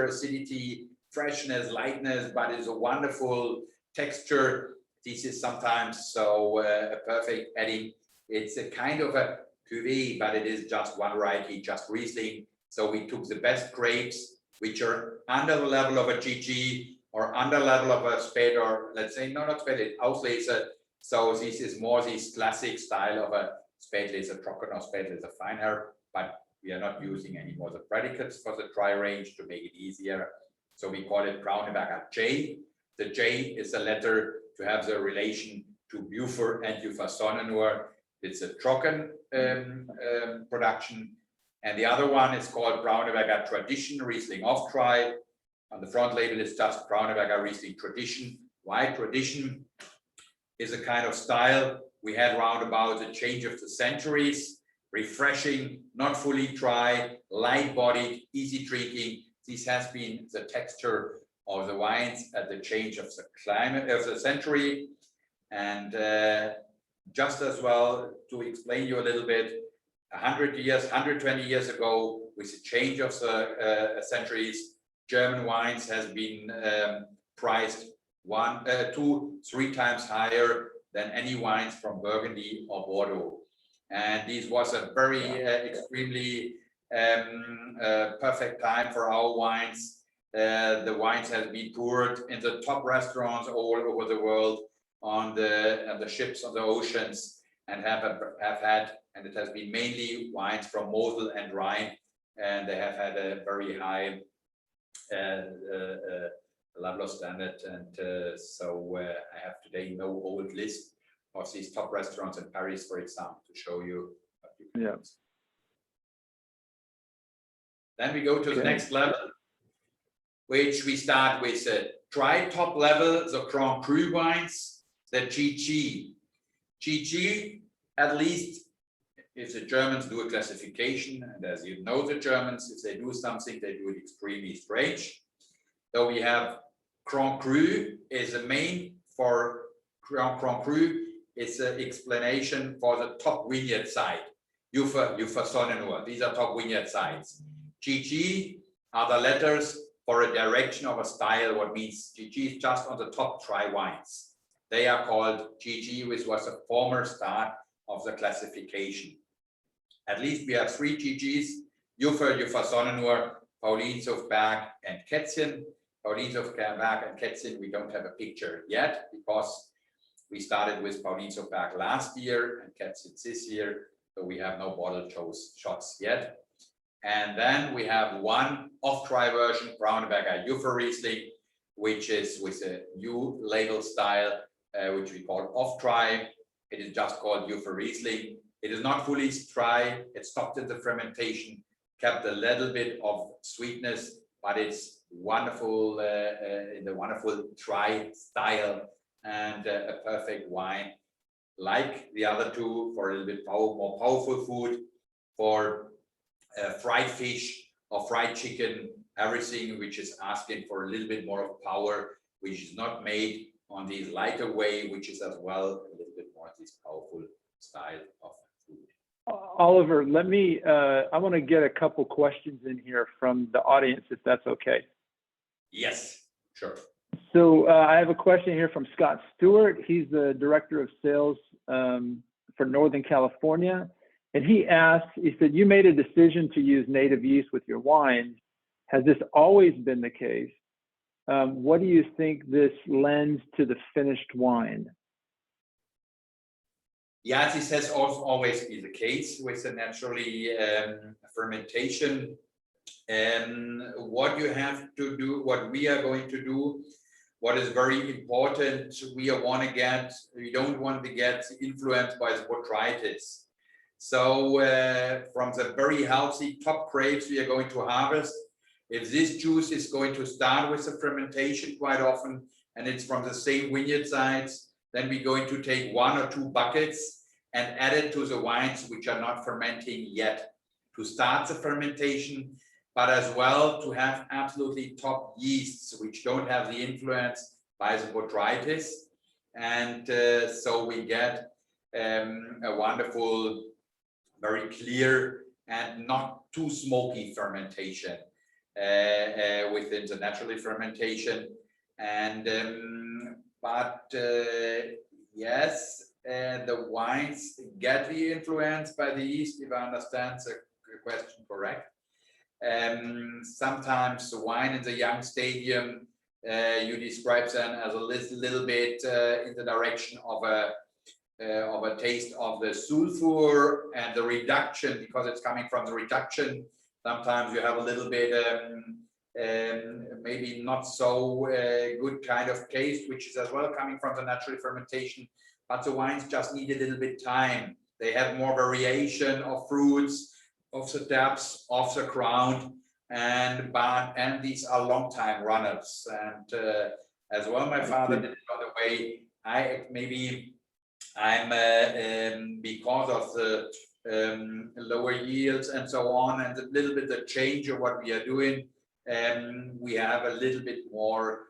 acidity, freshness, lightness, but it's a wonderful texture. This is sometimes so a perfect adding. It's a kind of a cuvée, but it is just one variety, just Riesling. So we took the best grapes, which are under the level of a GG or under level of a Spät, or let's say, no, not Spät, Auslese. So this is more this classic style of a Spätlese Trocken or Spätlese Feinherb, but we are not using any more the predicates for the dry range to make it easier. So we call it Brauneberger J. The J is a letter to have the relation to Ufer and Ufer Sonnenur. It's a Trocken production. And the other one is called Brauneberger Tradition Riesling Off Dry. On the front label, it's just Brauneberger Riesling Tradition. Why Tradition? Is a kind of style we had round about the change of the centuries, refreshing, not fully dry, light-bodied, easy drinking. This has been the texture of the wines at the change of the climate of the century. And just as well, to explain you a little bit, 100 years, 120 years ago, with the change of the centuries, German wines has been priced 1, 2, 3 times higher than any wines from Burgundy or Bordeaux. And this was a very extremely perfect time for our wines. The wines have been poured in the top restaurants all over the world, on the ships on the oceans, and have had, and it has been mainly wines from Mosel and Rhine, and they have had a very high level of standard. And so I have today no old list of these top restaurants in Paris, for example, to show you. Yeah. Then we go to the next level, which we start with the dry top level, the Grand Cru wines, the GG. GG, at least if the Germans do a classification, and as you know the Germans, if they do something, they do it extremely strange. So we have Grand Cru is the main for Grand Cru. It's an explanation for the top vineyard side. Ufer Sonnenur, these are top vineyard sides. GG are the letters for a direction of a style, what means GG is just on the top dry wines. They are called GG, which was a former start of the classification. At least we have 3 GGs, Ufer Sonnenur, Paulinshofberg, and Kätzchen. Paulinshofberg and Kätzchen, we don't have a picture yet, because we started with Paulinshofberg last year and Kätzchen this year, so we have no bottle shots yet. And then we have one off-dry version, Brauneberger Ufer Riesling, which is with a new label style, which we call off-dry. It is just called Ufer Riesling. It is not fully dry. It stopped in the fermentation, kept a little bit of sweetness, but it's wonderful in the wonderful dry style, and a perfect wine, like the other two, for a little bit more powerful food, for fried fish or fried chicken, everything which is asking for a little bit more of power, which is not made on this lighter way, which is as well a little bit more this powerful style of food. Oliver, let me, I want to get a couple questions in here from the audience, if that's okay. Yes, sure. So I have a question here from Scott Stewart. He's the director of sales for Northern California. And he asked, he said, you made a decision to use native yeast with your wines. Has this always been the case? What do you think this lends to the finished wine? Yeah, this has also always been the case with the naturally fermentation. What you have to do, what we are going to do, what is very important, we don't want to get influenced by the botrytis. So from the very healthy top grapes we are going to harvest, if this juice is going to start with the fermentation quite often, and it's from the same vineyard sites, then we're going to take 1 or 2 buckets and add it to the wines which are not fermenting yet to start the fermentation, but as well to have absolutely top yeasts which don't have the influence by the botrytis. And so we get a wonderful, very clear and not too smoky fermentation within the naturally fermentation. And yes, the wines get the influence by the yeast, if I understand the question correct. Sometimes the wine in the young stadium, you describe them as a little bit in the direction of a taste of the sulfur and the reduction, because it's coming from the reduction. Sometimes you have a little bit maybe not so good kind of taste, which is as well coming from the natural fermentation. But the wines just need a little bit time. They have more variation of fruits, of the depths, of the ground, and these are long time runners. And as well, my father did it on the way. I'm because of the lower yields and so on, and a little bit the change of what we are doing, we have a little bit more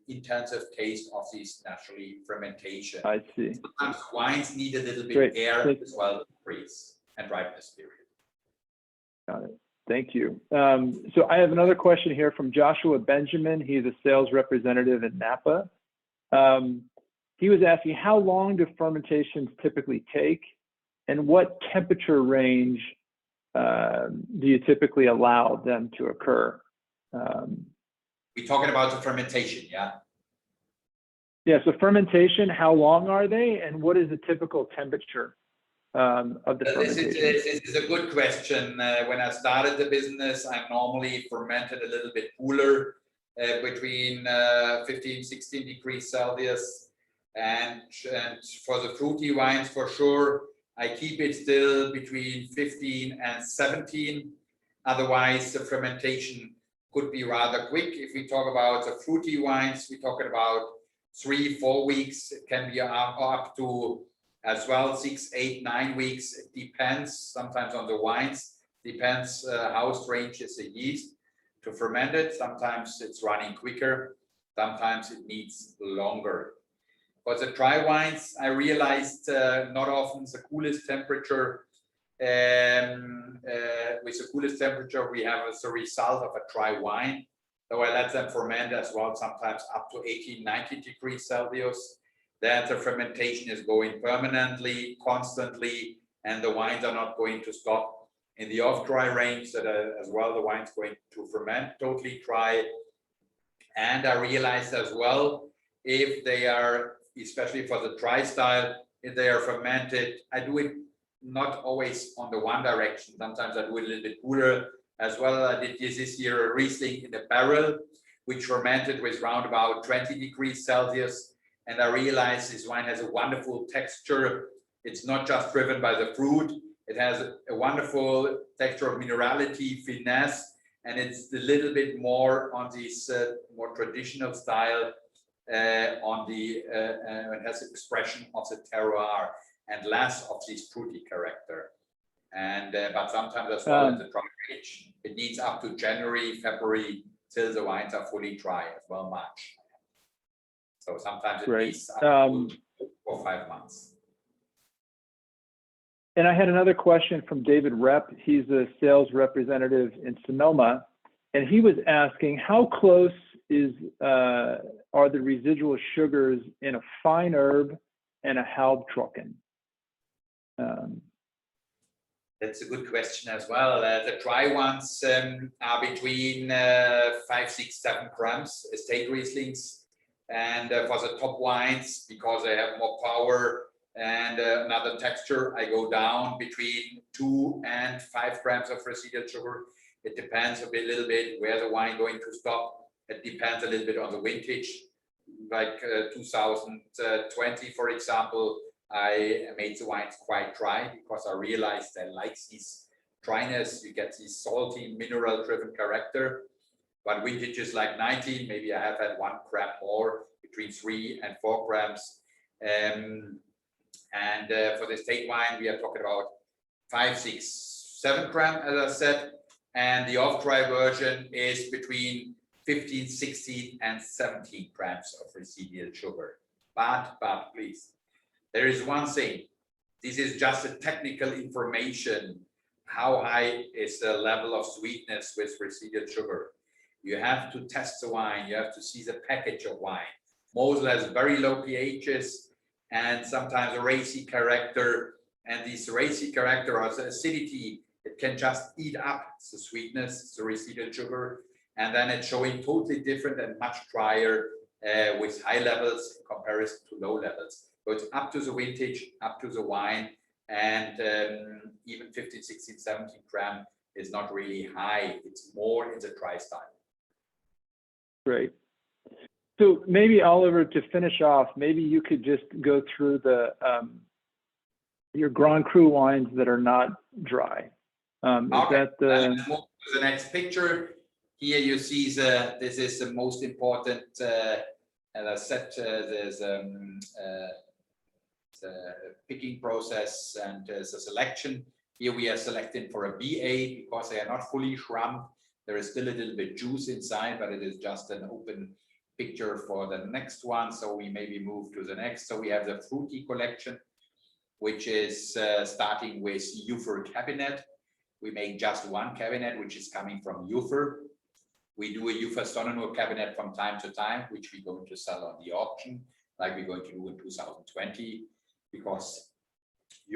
intensive taste of this naturally fermentation. I see. Sometimes wines need a little bit air as well, freeze and ripeness period. Got it. Thank you. So I have another question here from Joshua Benjamin. He's a sales representative in Napa. He was asking, how long do fermentations typically take, and what temperature range do you typically allow them to occur? We're talking about the fermentation, yeah? Yeah, so fermentation, how long are they, and what is the typical temperature of the fermentation? This is a good question. When I started the business, I normally fermented a little bit cooler, between 15, 16 degrees Celsius. And for the fruity wines, for sure, I keep it still between 15 and 17. Otherwise, the fermentation could be rather quick. If we talk about the fruity wines, we're talking about 3-4 weeks. It can be up to as well 6, 8, 9 weeks. It depends sometimes on the wines. Depends how strange is the yeast to ferment it. Sometimes it's running quicker. Sometimes it needs longer. For the dry wines, I realized not often the coolest temperature. With the coolest temperature, we have as a result of a dry wine. So I let them ferment as well, sometimes up to 18, 19 degrees Celsius. Then the fermentation is going permanently, constantly, and the wines are not going to stop. In the off-dry range, that as well, the wine's going to ferment totally dry. And I realized as well, if they are, especially for the dry style, if they are fermented, I do it not always on the one direction. Sometimes I do it a little bit cooler as well. I did this year a Riesling in a barrel, which fermented with around about 20 degrees Celsius. And I realized this wine has a wonderful texture. It's not just driven by the fruit. It has a wonderful texture of minerality, finesse, and it's a little bit more on this more traditional style. It has the expression of the terroir and less of this fruity character. And but sometimes as well in the dry age, it needs up to January, February till the wines are fully dry as well, March. So sometimes it needs up to 4 or 5 months. And I had another question from David Rep. He's a sales representative in Sonoma, and he was asking how close are the residual sugars in a fine herb and a Halbtrocken? That's a good question as well. The dry ones are between 5, 6, 7 grams estate Rieslings, and for the top wines, because they have more power, And another texture, I go down between 2 and 5 grams of residual sugar. It depends a little bit where the wine going to stop. It depends a little bit on the vintage. Like 2020, for example, I made the wines quite dry because I realized I like this dryness. You get this salty, mineral-driven character. But vintages like 19, maybe I have had 1 gram more, between 3 and 4 grams. For the state wine, we are talking about 5, 6, 7 gram, as I said. And the off-dry version is between 15, 16, and 17 grams of residual sugar. But please, there is one thing. This is just a technical information. How high is the level of sweetness with residual sugar? You have to test the wine. You have to see the package of wine. Mosel has very low pHs and sometimes a racy character. And this racy character or the acidity, it can just eat up the sweetness, the residual sugar. And then it's showing totally different and much drier with high levels in comparison to low levels. So it's up to the vintage, up to the wine, and even 15, 16, 17 gram is not really high. It's more in the dry style. Great. So maybe Oliver, to finish off, maybe you could just go through the your Grand Cru wines that are not dry. Okay. Is that the... Let's move to the next picture. Here you see this is the most important, as I said, there's the picking process and there's a selection. Here we are selecting for a BA because they are not fully shrumped. There is still a little bit juice inside, but it is just an open picture for the next one. So we maybe move to the next. So we have the fruity collection, which is starting with Ufer Cabinet. We make just one cabinet, which is coming from Ufer. We do a Ufer Sonnenur cabinet from time to time, which we're going to sell on the auction, like we're going to do in 2020, because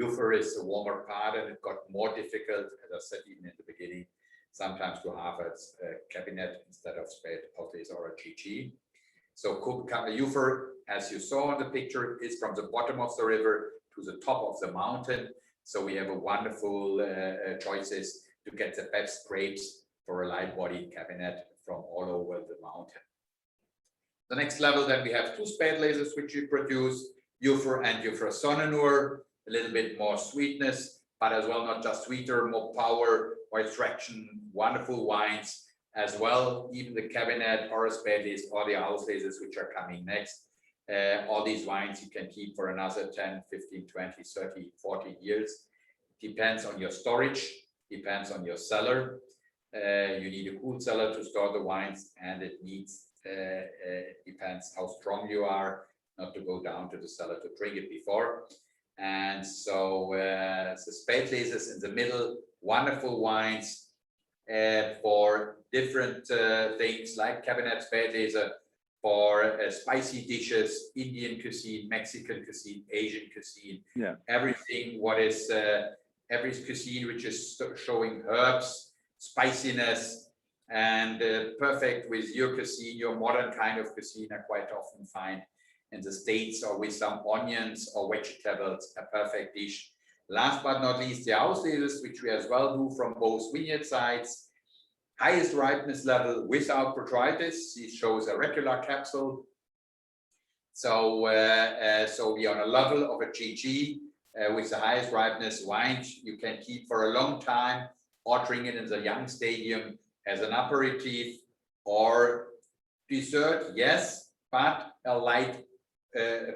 Ufer is the warmer part and it got more difficult, as I said even in the beginning, sometimes to have a cabinet instead of Spätpotes or a GG. So Ufer, as you saw in the picture, is from the bottom of the river to the top of the mountain. So we have a wonderful choices to get the best grapes for a light-bodied cabinet from all over the mountain. The next level, then we have 2 Spätlese which we produce, Ufer and Ufer Sonnenur, a little bit more sweetness, but as well not just sweeter, more power, more extraction, wonderful wines as well. Even the cabinet or a Spätlese or the Ausleses which are coming next. All these wines you can keep for another 10, 15, 20, 30, 40 years. Depends on your storage, depends on your cellar. You need a cool cellar to store the wines, and it needs, depends how strong you are, not to go down to the cellar to drink it before. And so the Spätleses in the middle, wonderful wines for different things like Cabernet Spätlese, for spicy dishes, Indian cuisine, Mexican cuisine, Asian cuisine, everything what is every cuisine which is showing herbs, spiciness, and perfect with your cuisine, your modern kind of cuisine. I quite often find in the States, or with some onions or vegetables, a perfect dish. Last but not least, the Ausleses, which we as well do from both vineyard sides. Highest ripeness level without botrytis. This shows a regular capsule. So, so we are on a level of a GG with the highest ripeness wine you can keep for a long time, or drink it in the young stadium as an aperitif or dessert, yes, but a light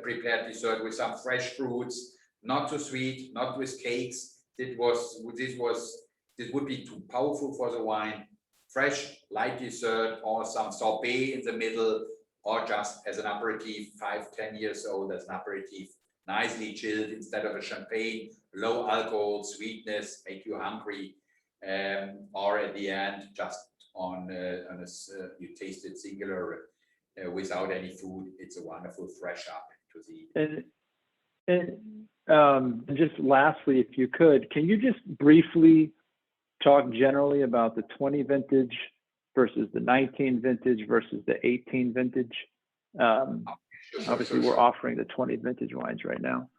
prepared dessert with some fresh fruits, not too sweet, not with cakes. This would be too powerful for the wine. Fresh, light dessert, or some sorbet in the middle, or just as an aperitif, 5-10 years old as an aperitif, nicely chilled instead of a champagne, low alcohol, sweetness, make you hungry, or at the end, just on a you taste it singular without any food. It's a wonderful fresh up to the. And just lastly, if you could, can you just briefly talk generally about the 20 vintage versus the 19 vintage versus the 18 vintage? Obviously, we're offering the 20 vintage wines right now.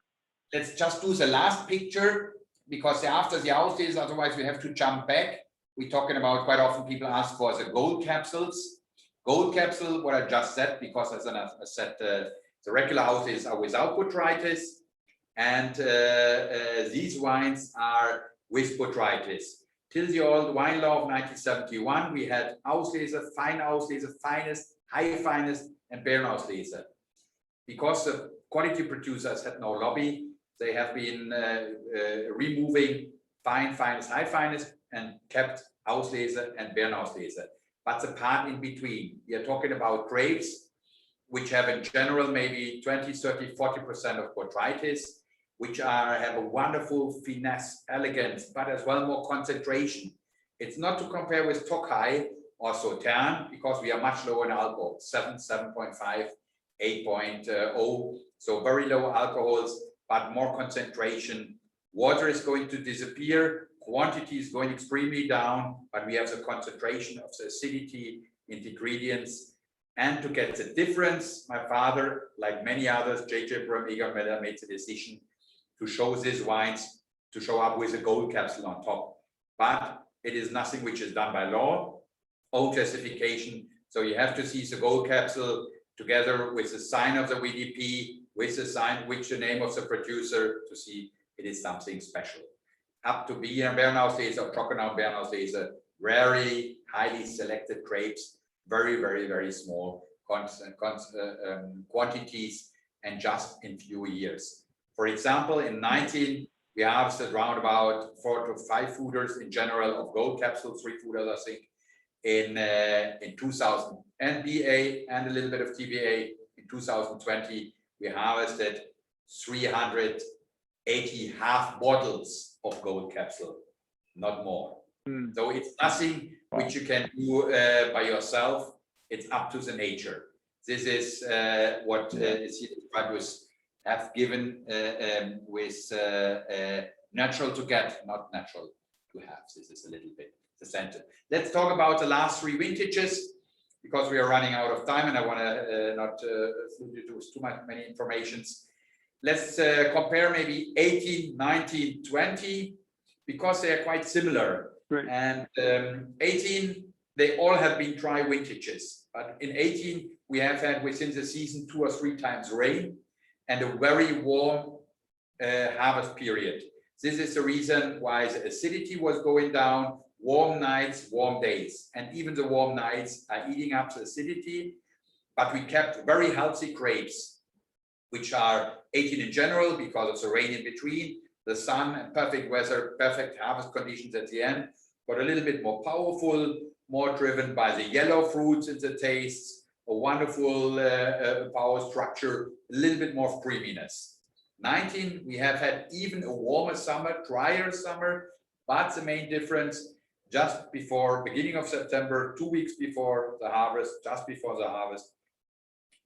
let's just do the last picture, because after the Auslese, otherwise we have to jump back. We're talking about, quite often people ask for the gold capsules. Gold capsule, what I just said, because as I said, the regular Auslese are without botrytis, and these wines are with botrytis. Till the old wine law of 1971, we had Auslese, fine Auslese, finest, high finest, and Baron Auslese. Because the quality producers had no lobby, they have been removing fine, finest, high finest, and kept Auslese and Baron Auslese. But the part in between, we are talking about grapes, which have in general maybe 20, 30, 40% of botrytis, which have a wonderful finesse, elegance, but as well more concentration. It's not to compare with Tokai or Sauternes, because we are much lower in alcohol, 7, 7.5, 8.0, so very low alcohols, but more concentration. Water is going to disappear, quantity is going extremely down, but we have the concentration of the acidity in the ingredients. And to get the difference, my father, like many others, J.J. Bremegger made the decision to show these wines, to show up with a gold capsule on top. But it is nothing which is done by law, own classification. So you have to see the gold capsule together with the sign of the VDP, with the sign, which the name of the producer, to see it is something special. Up to Bier Baron Auslese or Trockenau Baron Auslese, very highly selected grapes, very, very, very small quantities, and just in few years. For example, in 19, we harvested around about 4 to 5 fooders in general of gold capsules, 3 fooders, I think, in 2000 and BA and a little bit of TBA. In 2020, we harvested 380 half bottles of gold capsule, not more. So it's nothing which you can do by yourself. It's up to the nature. This is what is here described with have given with natural to get, not natural to have. This is a little bit the sentence. Let's talk about the last 3 vintages, because we are running out of time and I want to not flood you with too many informations. Let's compare maybe 18, 19, 20, because they are quite similar. Right. And 18, they all have been dry vintages. But in 18, we have had within the season 2 or 3 times rain and a very warm harvest period. This is the reason why the acidity was going down, warm nights, warm days. And even the warm nights are eating up the acidity, but we kept very healthy grapes, which are 18 in general because of the rain in between, the sun and perfect weather, perfect harvest conditions at the end, but a little bit more powerful, more driven by the yellow fruits in the tastes, a wonderful power structure, a little bit more creaminess. 19, we have had even a warmer summer, drier summer, but the main difference, just before beginning of September, 2 weeks before the harvest, just before the harvest,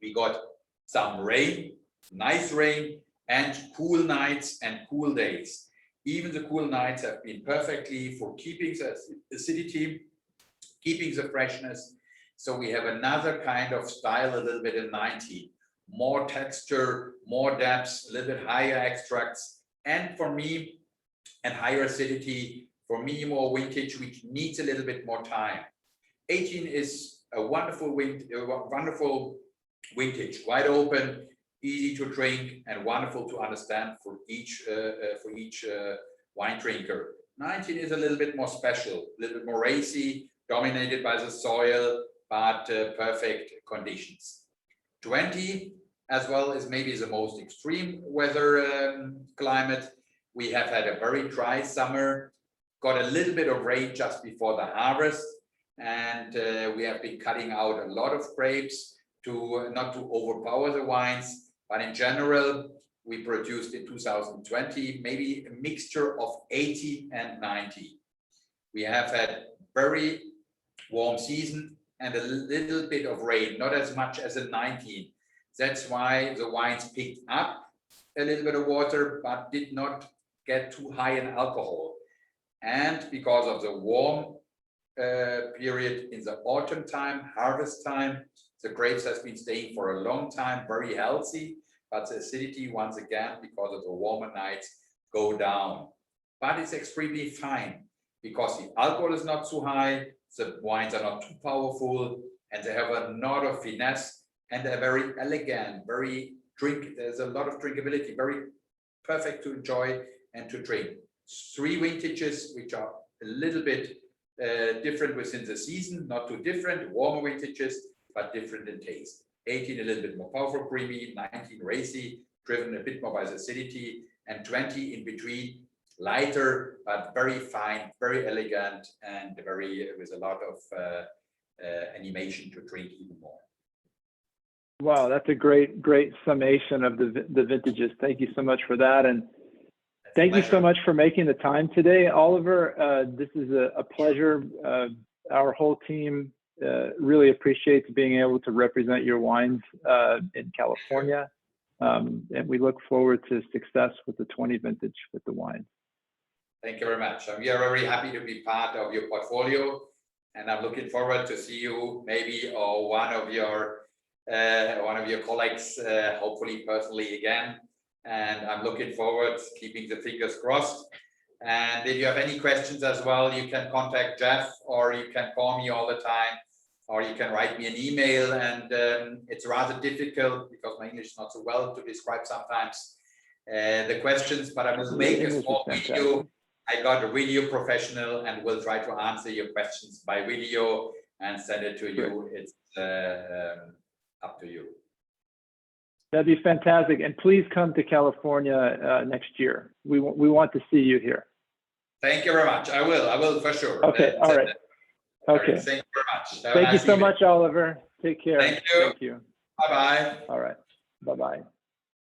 we got some rain, nice rain, and cool nights and cool days. Even the cool nights have been perfectly for keeping the acidity, keeping the freshness. So we have another kind of style a little bit in 19, more texture, more depth, a little bit higher extracts, and for me, and higher acidity, for me, more vintage, which needs a little bit more time. 18 is a wonderful vintage, wide open, easy to drink, and wonderful to understand for each wine drinker. 19 is a little bit more special, a little bit more racy, dominated by the soil, but perfect conditions. 20, as well, is maybe the most extreme weather climate. We have had a very dry summer, got a little bit of rain just before the harvest, and we have been cutting out a lot of grapes to not to overpower the wines, but in general, we produced in 2020 maybe a mixture of 80 and 90. We have had very warm season and a little bit of rain, not as much as in 19. That's why the wines picked up a little bit of water, but did not get too high in alcohol. And because of the warm period in the autumn time, harvest time, the grapes has been staying for a long time, very healthy, but the acidity, once again, because of the warmer nights, go down. But it's extremely fine because the alcohol is not too high, the wines are not too powerful, and they have a lot of finesse, and they're very elegant, there's a lot of drinkability, very perfect to enjoy and to drink. 3 vintages, which are a little bit different within the season, not too different, warmer vintages, but different in taste. 18 a little bit more powerful, creamy, 19 racy, driven a bit more by the acidity, and 20 in between, lighter, but very fine, very elegant, and with a lot of animation to drink even more. Wow, that's a great summation of the vintages. Thank you so much for that. And thank you so much for making the time today, Oliver. This is a pleasure. Our whole team really appreciates being able to represent your wines in California. And we look forward to success with the 20 vintage with the wines. Thank you very much. We are very happy to be part of your portfolio, and I'm looking forward to see you maybe or one of your colleagues, hopefully personally again. And I'm looking forward, keeping the fingers crossed. And if you have any questions as well, you can contact Jeff, or you can call me all the time, or you can write me an email. And it's rather difficult because my English is not so well to describe sometimes the questions, but I will make a small video. I got a video professional and will try to answer your questions by video and send it to you. It's up to you. That'd be fantastic. And please come to California next year. We want to see you here. Thank you very much. I will for sure. Okay. All right. Okay. Thank you very much. Thank you so much, Oliver. Take care. Thank you. Thank you. Bye-bye. All right. Bye-bye.